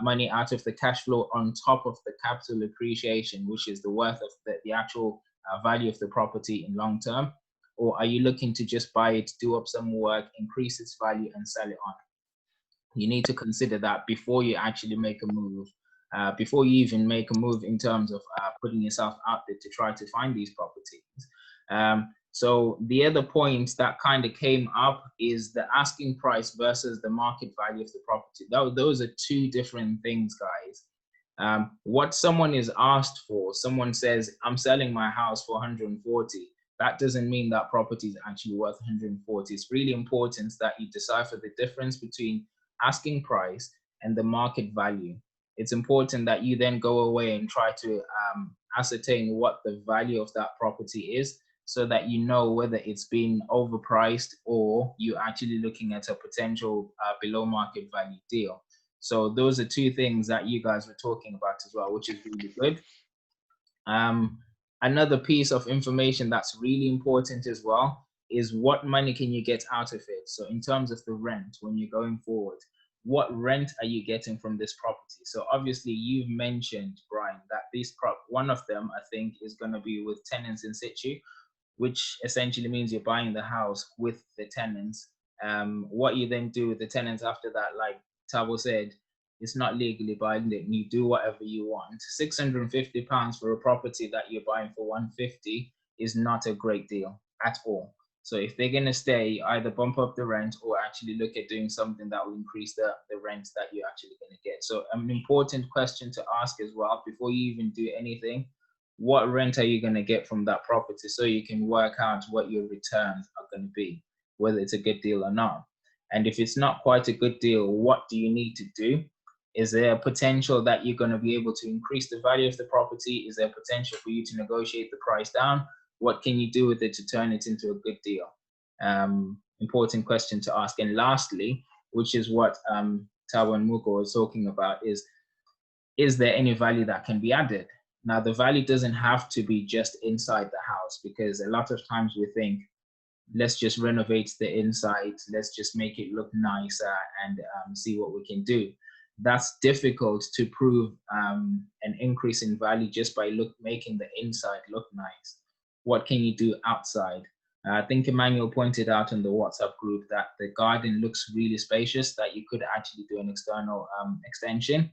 money out of the cash flow on top of the capital appreciation, which is the worth of the actual value of the property in long term? Or are you looking to just buy it, do up some work, increase its value, and sell it on? You need to consider that before you actually make a move, before you even make a move in terms of putting yourself out there to try to find these properties. So the other point that kind of came up is the asking price versus the market value of the property. Those are two different things, guys. What someone is asked for, someone says, I'm selling my house for 140. That doesn't mean that property is actually worth 140. It's really important that you decipher the difference between asking price and the market value. It's important that you then go away and try to ascertain what the value of that property is, so that you know whether it's been overpriced or you're actually looking at a potential below market value deal. So those are two things that you guys were talking about as well, which is really good. Another piece of information that's really important as well is what money can you get out of it? So in terms of the rent, when you're going forward, what rent are you getting from this property? So obviously you've mentioned, Brian, that one of them, I think, is going to be with tenants in situ, which essentially means you're buying the house with the tenants. What you then do with the tenants after that, like Tabo said, it's not legally binding. You do whatever you want. £650 for a property that you're buying for 150 is not a great deal at all. So if they're gonna stay, either bump up the rent or actually look at doing something that will increase the rent that you're actually gonna get. So an important question to ask as well before you even do anything, what rent are you gonna get from that property so you can work out what your returns are gonna be, whether it's a good deal or not. And if it's not quite a good deal, what do you need to do? Is there a potential that you're going to be able to increase the value of the property? Is there potential for you to negotiate the price down? What can you do with it to turn it into a good deal? Important question to ask. And lastly, which is what Tabo and Muko was talking about, is there any value that can be added? Now, the value doesn't have to be just inside the house, because a lot of times we think, let's just renovate the inside, let's just make it look nicer and see what we can do. That's difficult to prove an increase in value just by making the inside look nice. What can you do outside? I think Emmanuel pointed out in the WhatsApp group that the garden looks really spacious, that you could actually do an external extension.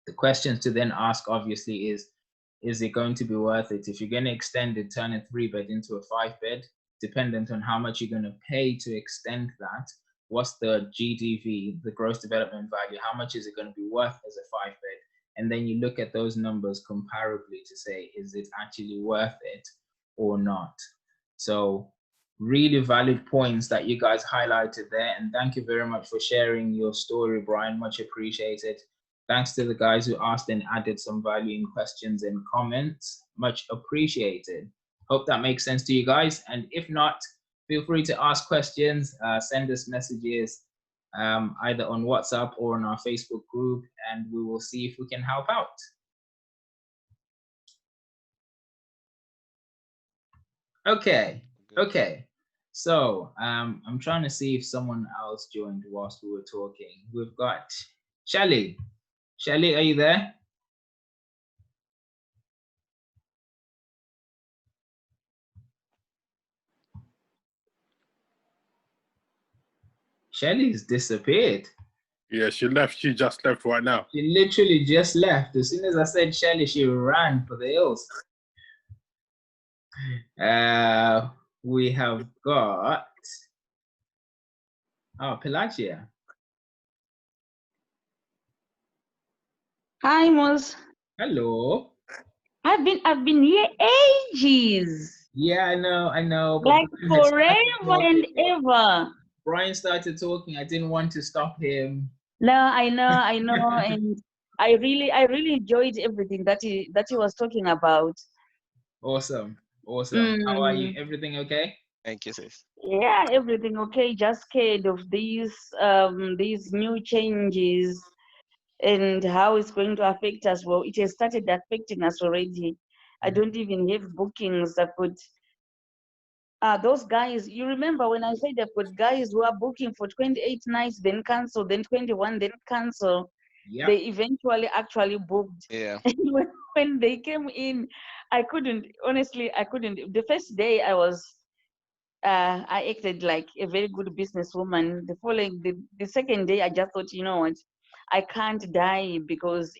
The questions to then ask, obviously, is it going to be worth it? If you're going to extend it, turn a 3-bed into a 5-bed, dependent on how much you're going to pay to extend that, what's the GDV, the gross development value, how much is it going to be worth as a 5-bed? And then you look at those numbers comparably to say, is it actually worth it or not? So really valid points that you guys highlighted there. And thank you very much for sharing your story, Brian, much appreciated. Thanks to the guys who asked and added some value in questions and comments, much appreciated. Hope that makes sense to you guys. And if not, feel free to ask questions, send us messages either on WhatsApp or on our Facebook group, and we will see if we can help out. Okay. So I'm trying to see if someone else joined whilst we were talking. We've got Shelly. Shelly, are you there? Shelly's disappeared. Yeah, she left. She just left right now. She literally just left. As soon as I said Shelly, she ran for the hills. We have got Pelagia. Hi, Mos. Hello. I've been here ages. Yeah, I know. Like forever and ever. Brian started talking. I didn't want to stop him. No, I know, and I really enjoyed everything that he was talking about. Awesome. How are you? Everything okay? Thank you, sis. Yeah, everything okay. Just scared of these new changes and how it's going to affect us. Well, it has started affecting us already. I don't even have bookings that could. Those guys, you remember when I said I've got guys who are booking for 28 nights, then cancel, then 21, then cancel. Yep. They eventually actually booked. Yeah. And when they came in, I couldn't. The first day I acted like a very good businesswoman. The second day, I just thought, you know what, I can't die because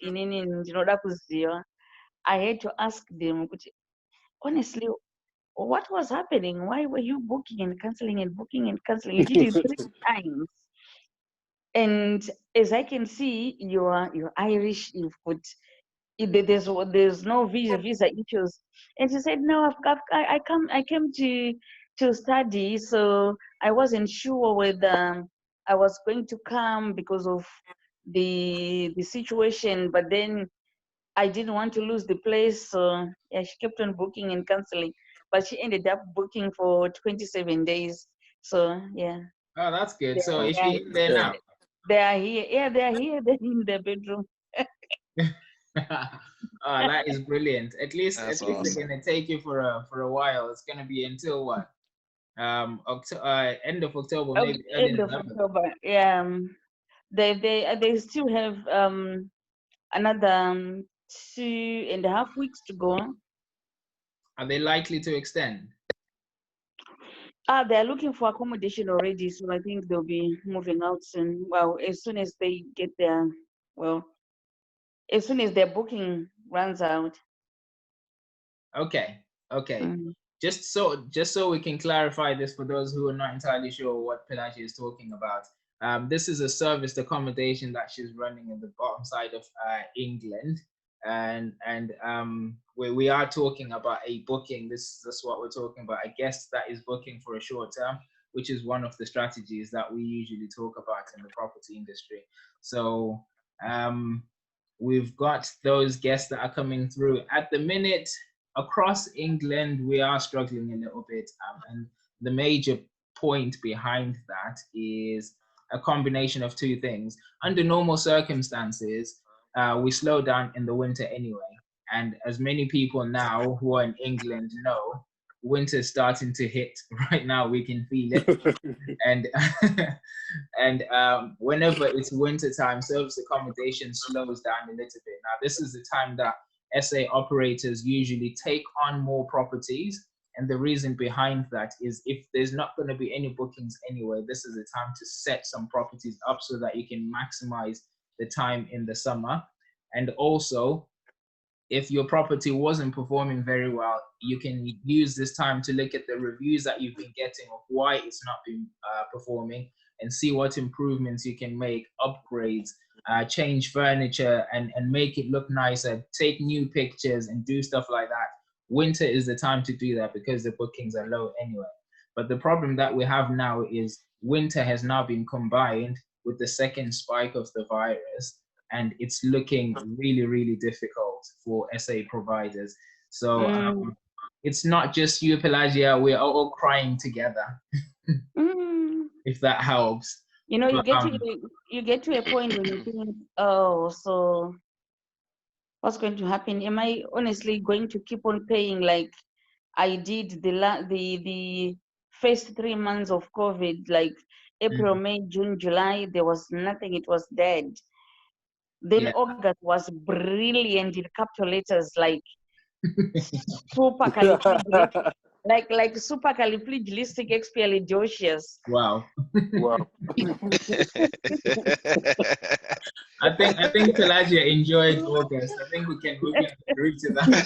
I had to ask them, honestly, what was happening? Why were you booking and canceling and booking and canceling? You did it 3 times. And as I can see, you're Irish. You've got there's no visa issues. And she said, no, I came to study, so I wasn't sure whether I was going to come because of the situation. But then I didn't want to lose the place, so yeah, she kept on booking and canceling. But she ended up booking for 27 days. So yeah. Oh, that's good. So is she in there now? They are here. Yeah, they are here. They're in the bedroom. Oh, that is brilliant. At least awesome. they're gonna take you for a while. It's gonna be until what? End of October, maybe early End of November. October. Yeah. They still have another 2.5 weeks to go. Are they likely to extend? They're looking for accommodation already, so I think they'll be moving out soon. Well, as soon as they get their, as soon as their booking runs out. Okay. Mm-hmm. Just so we can clarify this for those who are not entirely sure what Pelagia is talking about. This is a serviced accommodation that she's running in the bottom side of England, and we are talking about a booking. That's what we're talking about. A guest that is booking for a short term, which is one of the strategies that we usually talk about in the property industry. So we've got those guests that are coming through at the minute. Across England, we are struggling a little bit, and the major point behind that is a combination of two things. Under normal circumstances, we slow down in the winter anyway, and as many people now who are in England know, winter's starting to hit right now. We can feel it, and whenever it's winter time, service accommodation slows down a little bit. Now, this is the time that SA operators usually take on more properties. And the reason behind that is if there's not going to be any bookings anyway, this is the time to set some properties up so that you can maximize the time in the summer. And also, if your property wasn't performing very well, you can use this time to look at the reviews that you've been getting of why it's not been performing and see what improvements you can make, upgrades, change furniture and make it look nicer, take new pictures and do stuff like that. Winter is the time to do that because the bookings are low anyway. But the problem that we have now is winter has now been combined with the second spike of the virus, and it's looking really, really difficult for SA providers. So it's not just you, Pelagia, we're all crying together, if that helps. You know, you get to a point when you think, oh, so what's going to happen? Am I honestly going to keep on paying like I did the first 3 months of COVID, like April, May, June, July? There was nothing. It was dead. Then August was brilliant in capital letters, like super like supercalifragilistic expialidocious. Wow. Wow. I think Pelagia enjoyed August. I think we can agree to that.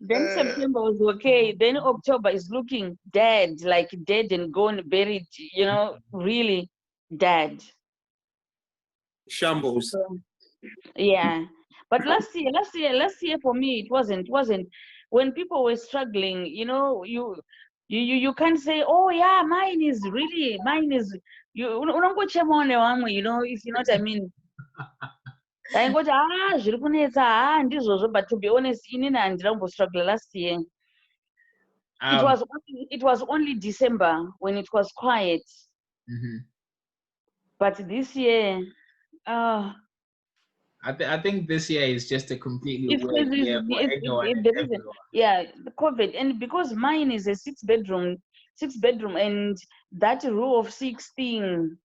Then September was okay. Then October is looking dead, like dead and gone, buried, you know, really dead. Shambles. So, yeah. But last year for me, it wasn't when people were struggling, you know, you can't say, oh yeah, mine is, you know, if you know what I mean. But to be honest, I struggle last year. It was only December when it was quiet. But this year, I think this year is just a completely weird year for anyone and everyone. Yeah, the COVID, and because mine is a six bedroom, and that rule of 16.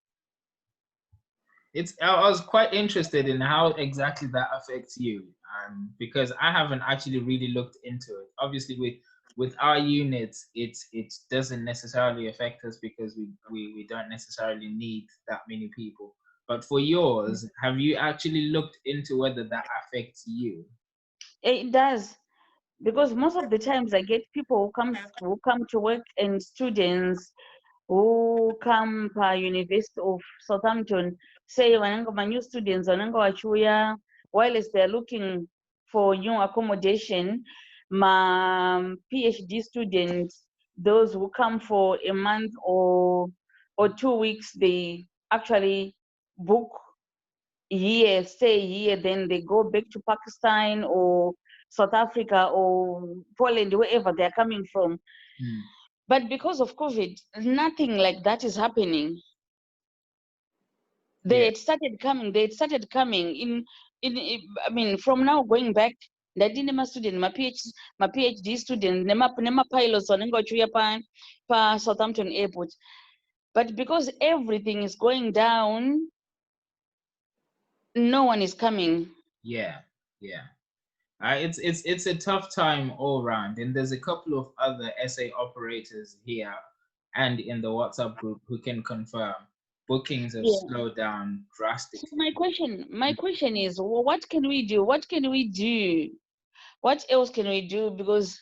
I was quite interested in how exactly that affects you, because I haven't actually really looked into it. Obviously, with our units, it doesn't necessarily affect us because we don't necessarily need that many people. But for yours, have you actually looked into whether that affects you? It does, because most of the times I get people who come to work and students who come to University of Southampton say, my new students, while they're looking for new accommodation, my PhD students, those who come for a month or 2 weeks, they actually book here, stay here, then they go back to Pakistan or South Africa or Poland, wherever they're coming from. But because of COVID, nothing like that is happening. They had started coming. They had started coming in. I mean, from now going back, my student, my PhD student, nema pilots on pa Southampton Airport. But because everything is going down, no one is coming. Yeah. It's a tough time all round, and there's a couple of other SA operators here and in the WhatsApp group who can confirm bookings have slowed down drastically. So my question is, well, what can we do? What else can we do? Because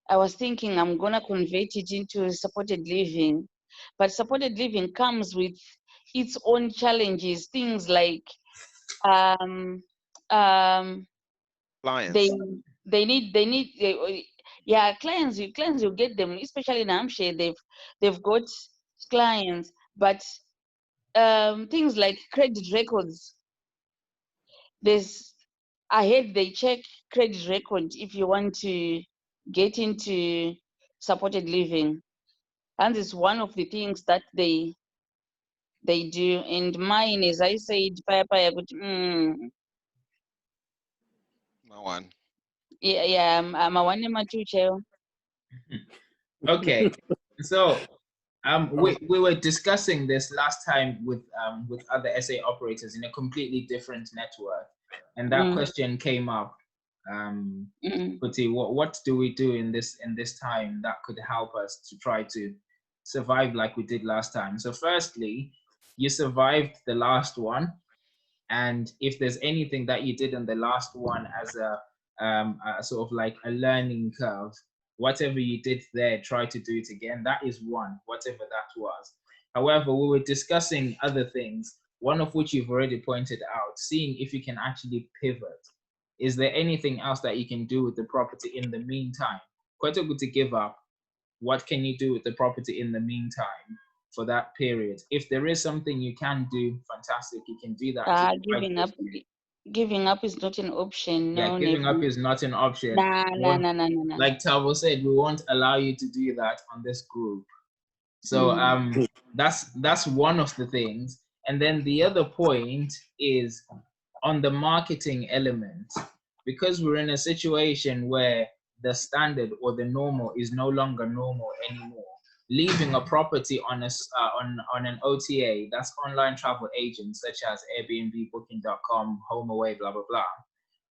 I was thinking I'm gonna convert it into supported living, but supported living comes with its own challenges. Things like clients. They need clients. You get them, especially in Hampshire. They've got clients, but things like credit records. I heard they check credit record if you want to get into supported living, and it's one of the things that they do. And mine, as I said, I'm a one number two child. Okay, so we were discussing this last time with other SA operators in a completely different network, and that question came up. Puti, what do we do in this time that could help us to try to survive like we did last time? So firstly, you survived the last one, and if there's anything that you did in the last one as a sort of like a learning curve, whatever you did there, try to do it again. That is one, whatever that was. However, we were discussing other things, one of which you've already pointed out, seeing if you can actually pivot. Is there anything else that you can do with the property in the meantime? Quite a good to give up. What can you do with the property in the meantime for that period? If there is something you can do, fantastic, you can do that. Giving up is not an option. No, yeah, giving up is not an option. No. Like Tavo said, we won't allow you to do that on this group. So that's one of the things. And then the other point is on the marketing element, because we're in a situation where the standard or the normal is no longer normal anymore. Leaving a property on an OTA, that's online travel agents such as Airbnb, Booking.com, HomeAway, blah blah blah.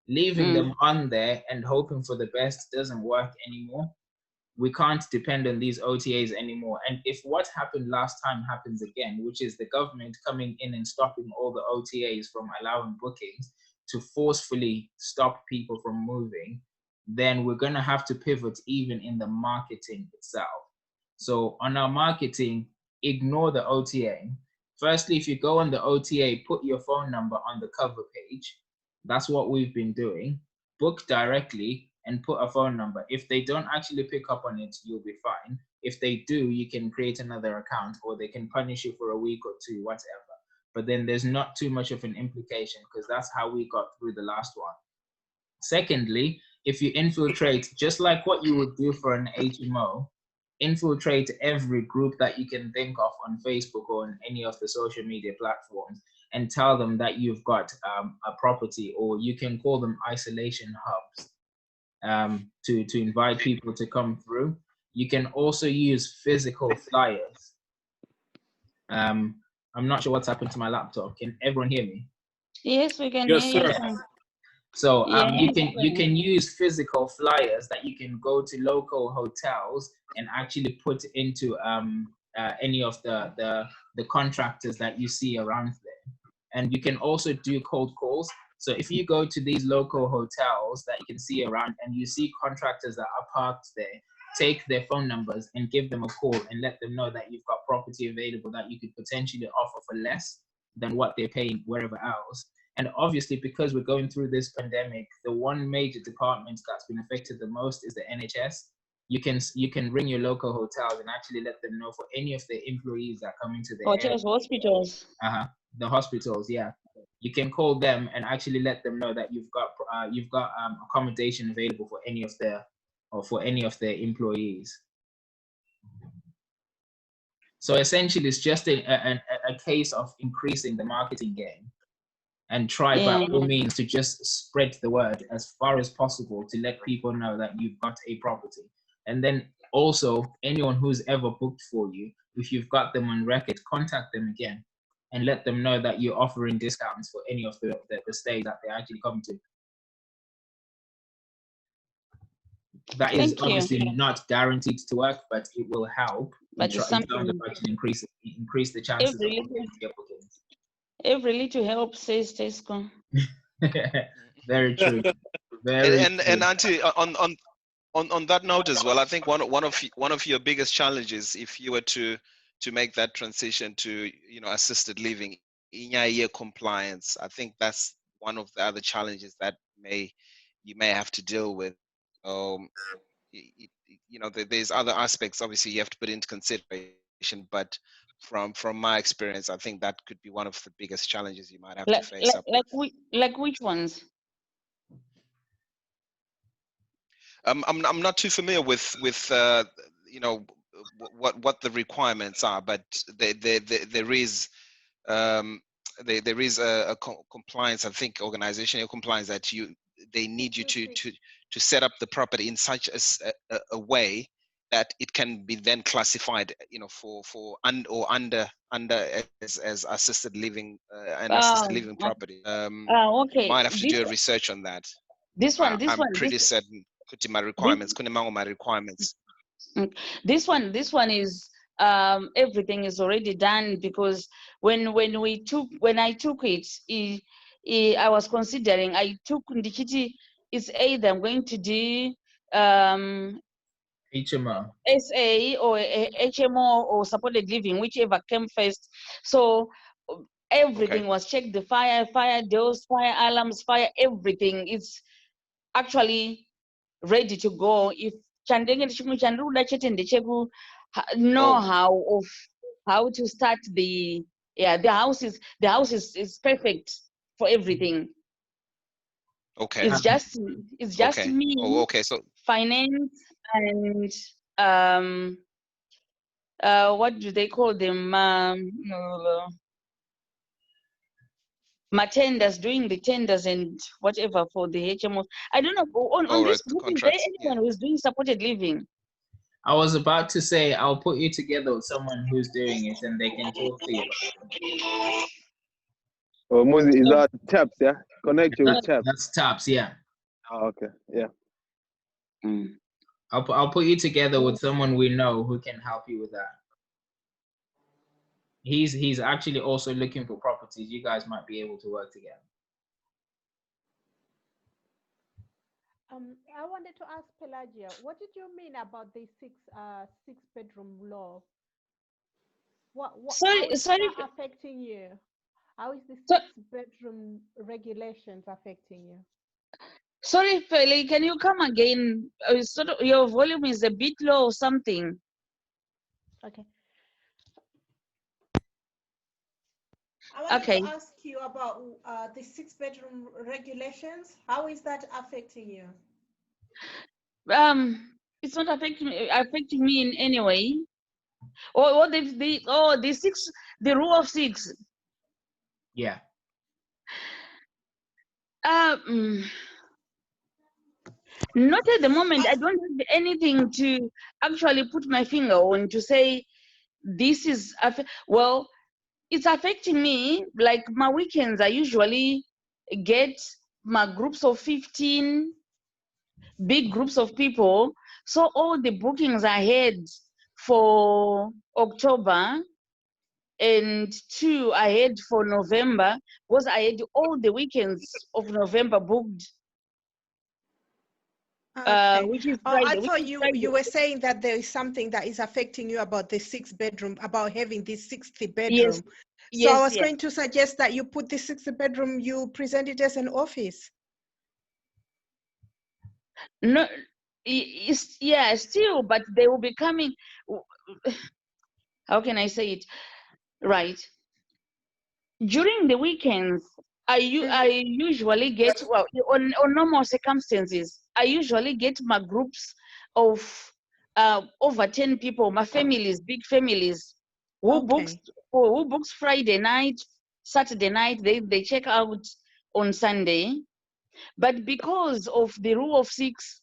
Leaving them on there and hoping for the best doesn't work anymore. We can't depend on these OTAs anymore. And if what happened last time happens again, which is the government coming in and stopping all the OTAs from allowing bookings to forcefully stop people from moving, then we're gonna have to pivot even in the marketing itself. So on our marketing, ignore the OTA. Firstly, if you go on the OTA, put your phone number on the cover page. That's what we've been doing. Book directly and put a phone number. If they don't actually pick up on it, you'll be fine. If they do, you can create another account, or they can punish you for a week or two, whatever. But then there's not too much of an implication, because that's how we got through the last one. Secondly, if you infiltrate, just like what you would do for an HMO, infiltrate every group that you can think of on Facebook or on any of the social media platforms and tell them that you've got a property, or you can call them isolation hubs to invite people to come through. You can also use physical flyers. I'm not sure what's happened to my laptop. Can everyone hear me? Yes, we can hear you. So you can use physical flyers that you can go to local hotels and actually put into any of the contractors that you see around there. And you can also do cold calls. So if you go to these local hotels that you can see around and you see contractors that are parked there, take their phone numbers and give them a call and let them know that you've got property available that you could potentially offer for less than what they're paying wherever else. And obviously, because we're going through this pandemic, the one major department that's been affected the most is the NHS. You can ring your local hotels and actually let them know for any of the employees that come into the hotels, hospitals. The hospitals, yeah. You can call them and actually let them know that you've got accommodation available for any of their employees. So essentially, it's just a a case of increasing the marketing game and try by all means to just spread the word as far as possible to let people know that you've got a property. And then also anyone who's ever booked for you, if you've got them on record, contact them again and let them know that you're offering discounts for any of the stays that they actually come to. That is obviously not guaranteed to work, but it will help But in terms of actually increase the chances of getting bookings. Every little help, says Tesco. Very true. And Auntie, on that note as well, I think one of your biggest challenges, if you were to make that transition to assisted living, in compliance, I think that's one of the other challenges that you may have to deal with. There's other aspects obviously you have to put into consideration, but from my experience, I think that could be one of the biggest challenges you might have to face up with. Like which ones? I'm not too familiar with what the requirements are, but there is a compliance, I think, organizational compliance that they need you to set up the property in such a way that it can be then classified, for under as assisted living assisted living property. Okay. Might have to do a research on that. I'm pretty certain. My requirements. This one is everything is already done, because when I took it, I was considering, I took Ndikiti, it's either I'm going to do HMO, SA or HMO or supported living, whichever came first. So everything was checked, the fire doors, fire alarms, everything. It's actually ready to go. If know how to start the house is perfect for everything. Okay. It's just me. Oh, okay. So finance and what do they call them? My tenders, doing the tenders and whatever for the HMOs. I don't know. On this group, is there anyone who's doing supported living? I was about to say I'll put you together with someone who's doing it, and they can talk to you. Oh, Muzi, is that TAPS? Yeah, connect you with TAPS. That's TAPS, yeah. Oh, okay, yeah. I'll put you together with someone we know who can help you with that. He's actually also looking for properties. You guys might be able to work together. I wanted to ask Pelagia, what did you mean about the six bedroom law? How is that affecting you? How is the 6 bedroom regulations affecting you? Sorry, Pele, can you come again? Your volume is a bit low or something. Okay. I wanted to ask you about the 6 bedroom regulations. How is that affecting you? It's not affecting me in any way. The rule of 6. Yeah. Not at the moment. I don't have anything to actually put my finger on to say this is it's affecting me. Like my weekends, I usually get my groups of 15, big groups of people. So all the bookings I had for October and 2 I had for November, because I had all the weekends of November booked. Which is Friday. I thought you were saying that there is something that is affecting you about the 6 bedroom, about having this 6th bedroom. Yes. So I was going to suggest that you put the 6th bedroom, you present it as an office. No, still, but they will be coming. How can I say it? Right. During the weekends, I usually get, on normal circumstances, I usually get my groups of over 10 people, my families, big families. Who books Friday night, Saturday night, they check out on Sunday. But because of the rule of 6,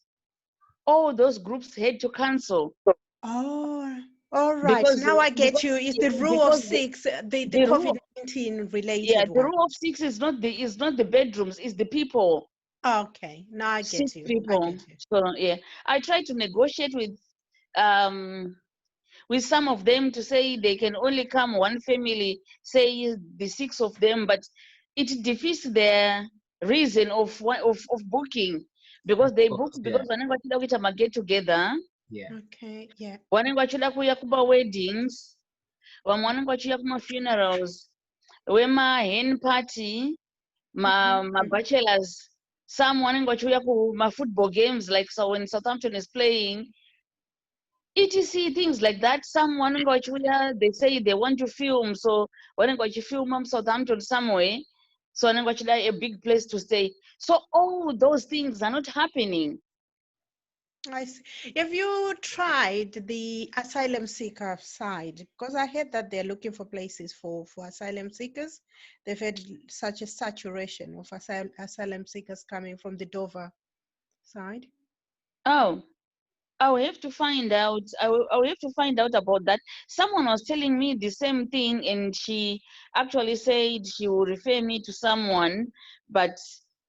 all those groups had to cancel. Oh, all right. Now I get you. It's the rule of 6, the COVID-19 related. Yeah, the rule of 6 is not the bedrooms, it's the people. Okay, now I get 6 you. people. I get you. So yeah, I try to negotiate with some of them to say they can only come one family, say the 6 of them, but it defeats their reason of booking, because they booked because vanenge vachida kuita ma-get together. Yeah. Okay, yeah. Vanenge vachida kuuya kuba-weddings, vamwe vanenge vachiuya kuma-funerals, wema-hen party, ma-bachelors, some vanenge vachiuya kuma-football games, like so when Southampton is playing, etc, things like that. Some vanenge vachiuya, they say they want to film, so vanenge vachifilma Southampton somewhere, so vanenge vachida a big place to stay. So all those things are not happening. I see. Have you tried the asylum seeker side? Because I heard that they're looking for places for asylum seekers. They've had such a saturation of asylum seekers coming from the Dover side. Oh, I will have to find out. I will have to find out about that. Someone was telling me the same thing, and she actually said she will refer me to someone, but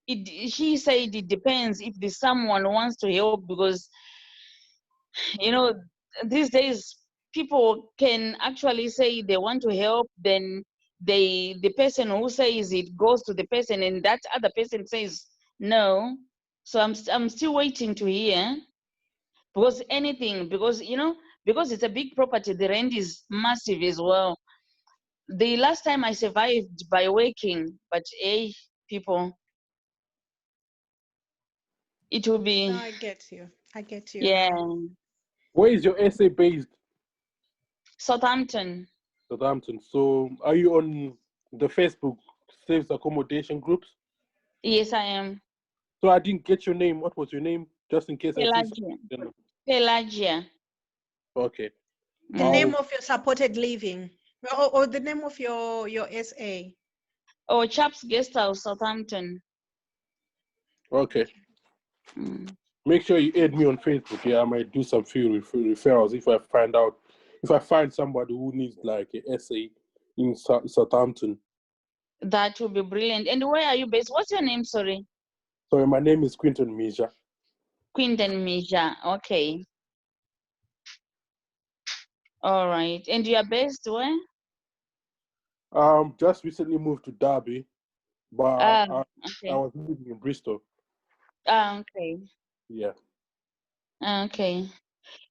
she said it depends if the someone wants to help, because you know these days people can actually say they want to help, then the person who says it goes to the person, and that other person says no. So I'm still waiting to hear. Because because it's a big property, the rent is massive as well. The last time I survived by working, but people, it will be. No, I get you. I get you. Yeah. Where is your SA based? Southampton. Southampton. So are you on the Facebook Saves Accommodation groups? Yes, I am. So I didn't get your name. What was your name? Just in case Pelagia. I see. Pelagia. Okay. The name of your supported living, or the name of your SA. Oh, Chaps Guest House, Southampton. Okay. Make sure you add me on Facebook. Yeah, I might do some few referrals if I find somebody who needs like a SA in Southampton. That would be brilliant. And where are you based? What's your name? Sorry. Sorry, my name is Quinton Mija. Quinton Mija. Okay. All right. And you are based where? Just recently moved to Derby, but okay. I was living in Bristol. Okay. Yeah. Okay.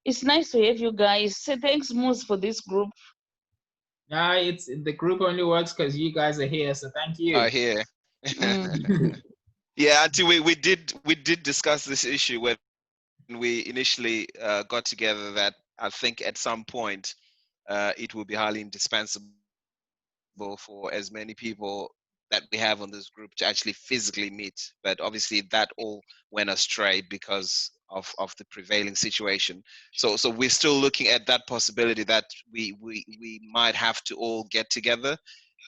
It's nice to have you guys. Say thanks, Moose, for this group. It's the group only works because you guys are here, so thank you. Are here. Yeah, until we did discuss this issue when we initially got together, that I think at some point it will be highly indispensable for as many people that we have on this group to actually physically meet. But obviously that all went astray because of the prevailing situation. So we're still looking at that possibility that we might have to all get together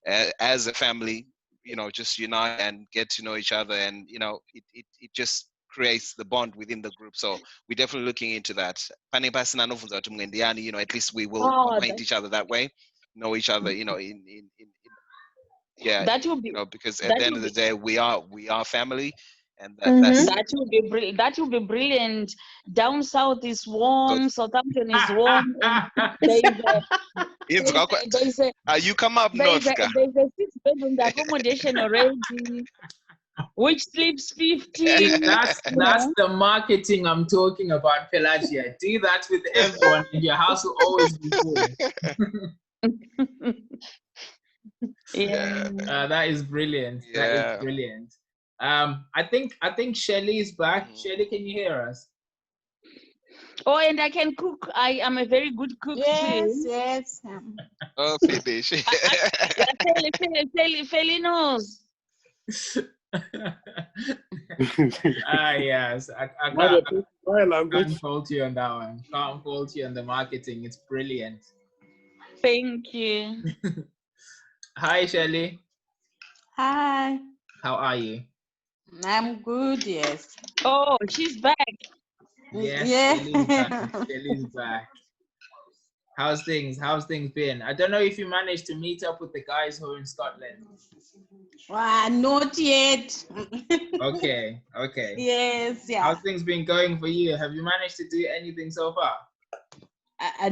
as a family, just unite and get to know each other, and it just creates the bond within the group. So we're definitely looking into that. At least we will acquaint each other that way, know each other, yeah, that will be, because at the end of the day, we are family, and that will be brilliant. Down south is warm, Southampton is warm. You come up north. There's a 6-bedroom accommodation already, which sleeps 15. That's the marketing I'm talking about, Pelagia. Do that with everyone, and your house will always be full. Yeah. That is brilliant. Yeah. That is brilliant. I think Shelly is back. Shelly, can you hear us? Oh, and I can cook. I am a very good cook too. Yes. Oh, finish. Feli knows. Yes. I can't fault you on that one. Can't fault you on the marketing. It's brilliant. Thank you. Hi, Shelley. Hi. How are you? I'm good, yes. Oh, she's back. Yes, Yeah. Shelley's back. Shelley's back. How's things? How's things been? I don't know if you managed to meet up with the guys who are in Scotland. Not yet. Okay, okay. Yes, yeah. How's things been going for you? Have you managed to do anything so far?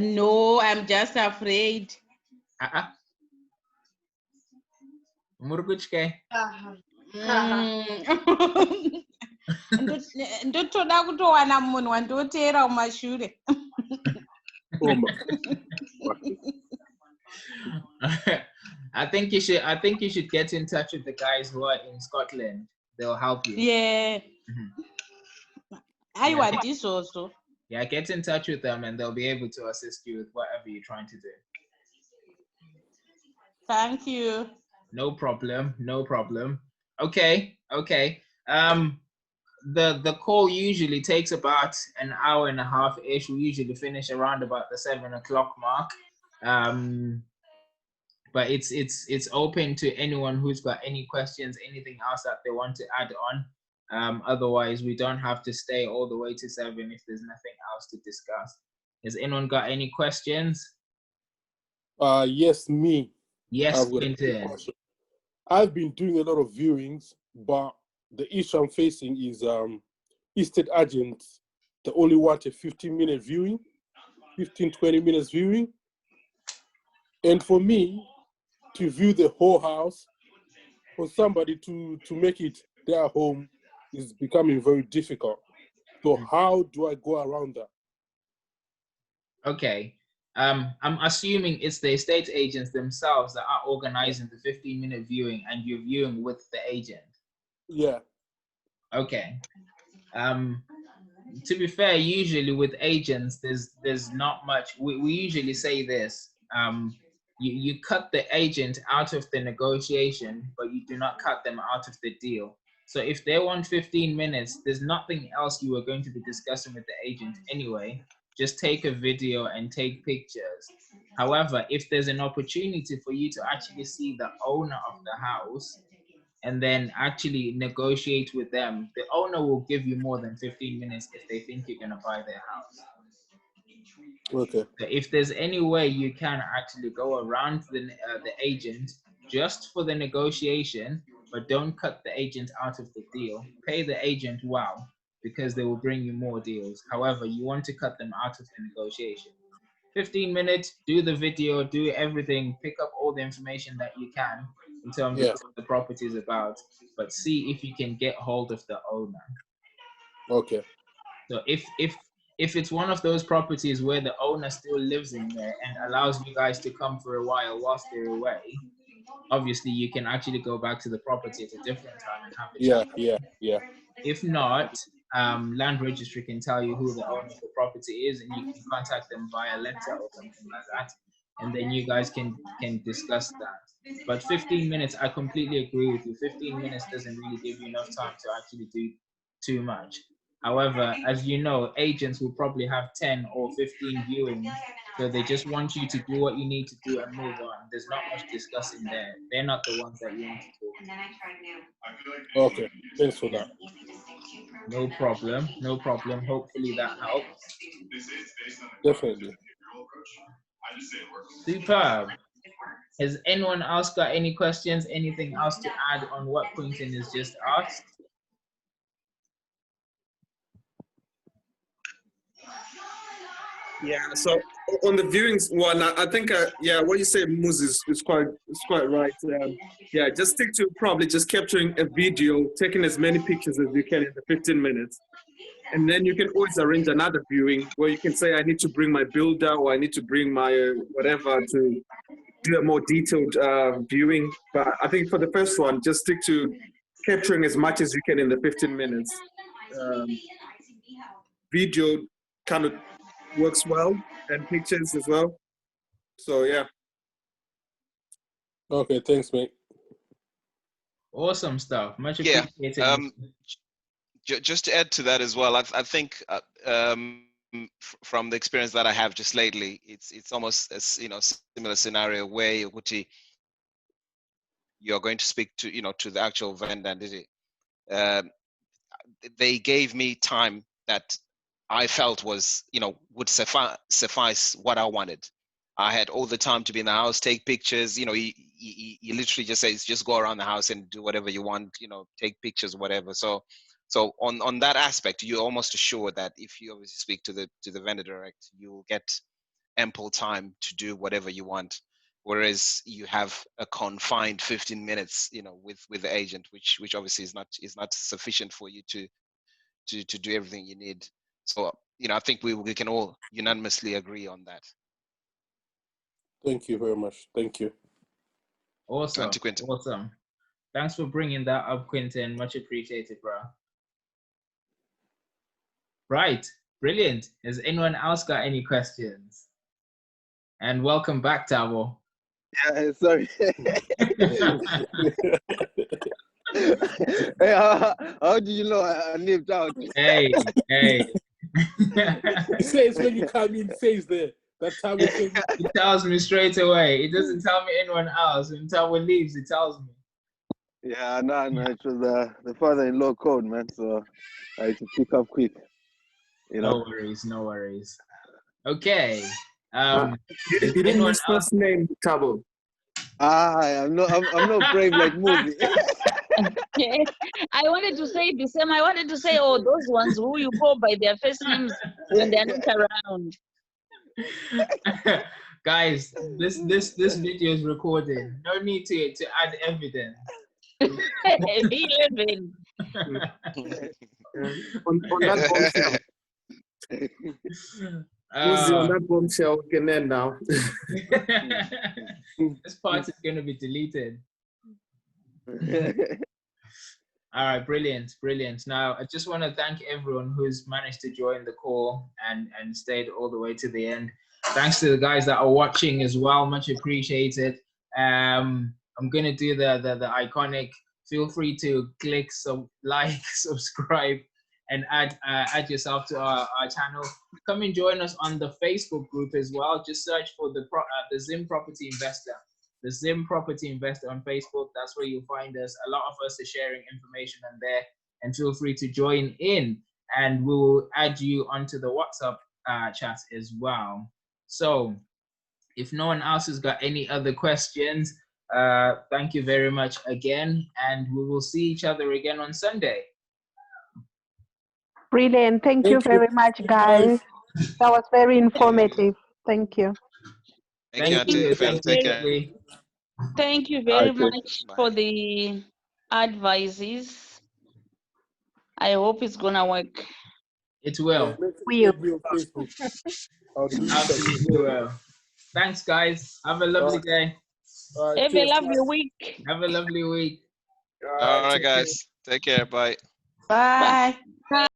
No, I'm just afraid. Muruguchke. Ndotoda kutowana munhu wandoteera mumashure. I think you should get in touch with the guys who are in Scotland. They'll help you. Yeah. I want this also. Yeah, get in touch with them and they'll be able to assist you with whatever you're trying to do. Thank you. No problem. No problem. Okay. Okay. The call usually takes about an hour and a half ish. We usually finish around about the 7 o'clock mark. But it's open to anyone who's got any questions, anything else that they want to add on. Otherwise, we don't have to stay all the way to 7 if there's nothing else to discuss. Has anyone got any questions? Yes, me. Yes, Quentin. I've been doing a lot of viewings, but the issue I'm facing is estate agents, they only want a 15-minute viewing, 20 minutes viewing. And for me to view the whole house, for somebody to make it their home is becoming very difficult. So how do I go around that? Okay. I'm assuming it's the estate agents themselves that are organizing the 15-minute viewing and you're viewing with the agent. Yeah. Okay. To be fair, usually with agents, there's not much. We usually say this. You cut the agent out of the negotiation, but you do not cut them out of the deal. So if they want 15 minutes, there's nothing else you are going to be discussing with the agent anyway. Just take a video and take pictures. However, if there's an opportunity for you to actually see the owner of the house and then actually negotiate with them, the owner will give you more than 15 minutes if they think you're going to buy their house. Okay. So if there's any way you can actually go around the agent just for the negotiation, but don't cut the agent out of the deal, pay the agent well, because they will bring you more deals. However, you want to cut them out of the negotiation. 15 minutes, do the video, do everything, pick up all the information that you can in terms of what the property is about, but see if you can get hold of the owner. Okay. So if it's one of those properties where the owner still lives in there and allows you guys to come for a while whilst they're away, obviously you can actually go back to the property at a different time and have a chat. If not, land registry can tell you who the owner of the property is and you can contact them via letter or something like that, and then you guys can discuss that. But 15 minutes, I completely agree with you. 15 minutes doesn't really give you enough time to actually do too much. However, as you know, agents will probably have 10 or 15 viewings, so they just want you to do what you need to do and move on. There's not much discussing there. They're not the ones that you want to talk to. Okay, thanks for that. No problem, no problem. Hopefully that helps. Definitely. Superb. Has anyone else got any questions, anything else to add on what Quentin has just asked? Yeah, so on the viewings one, I think, what you say, Muz, is quite right. Yeah, just stick to probably just capturing a video, taking as many pictures as you can in the 15 minutes. And then you can always arrange another viewing where you can say, I need to bring my builder or I need to bring my whatever to do a more detailed viewing. But I think for the first one, just stick to capturing as much as you can in the 15 minutes. Video kind of works well, and pictures as well. So yeah. Okay, thanks, mate. Awesome stuff. Much appreciated. Just to add to that as well, I think from the experience that I have just lately, it's almost a similar scenario where you're going to speak to to the actual vendor. They gave me time that I felt was would suffice what I wanted. I had all the time to be in the house, take pictures. You literally just say, just go around the house and do whatever you want. Take pictures, whatever. So on that aspect, you're almost assured that if you obviously speak to the vendor direct, you'll get ample time to do whatever you want. Whereas you have a confined 15 minutes, with the agent, which obviously is not sufficient for you to do everything you need. So I think we can all unanimously agree on that. Thank you very much. Thank you. Awesome. Awesome. Thanks for bringing that up, Quentin. Much appreciated, bro. Right. Brilliant. Has anyone else got any questions? And welcome back, Tabo. Yeah, sorry. Hey, how do you know I nipped out? Hey. He says when you come in, says there. That's how it tells me straight away. It doesn't tell me anyone else. When Tabo leaves, it tells me. Yeah, no, it was the father-in-law code, man. So I had to pick up quick. No worries. Okay. You didn't use first name, Tabo. I'm not brave like movie. I wanted to say the same. I wanted to say, those ones who you call by their first names when they're not around. Guys, this video is recorded. No need to add evidence. 11. On that bombshell. On that bombshell, we can end now. This part is going to be deleted. All right, brilliant. Now, I just want to thank everyone who's managed to join the call and stayed all the way to the end. Thanks to the guys that are watching as well, much appreciated. I'm going to do the iconic. Feel free to click like, subscribe, and add yourself to our channel. Come and join us on the Facebook group as well. Just search for the Zim Property Investor. The Zim Property Investor on Facebook. That's where you'll find us. A lot of us are sharing information on there, and feel free to join in, and we'll add you onto the WhatsApp chat as well. So if no one else has got any other questions, thank you very much again, and we will see each other again on Sunday. Brilliant. Thank you very much, guys. That was very informative. Thank you. Thank you. Thank you very much for the advices. I hope it's gonna work. It will. Absolutely will. Thanks, guys. Have a lovely day. Have a lovely week. Have a lovely week. All right, guys. Take care. Bye. Bye. Bye.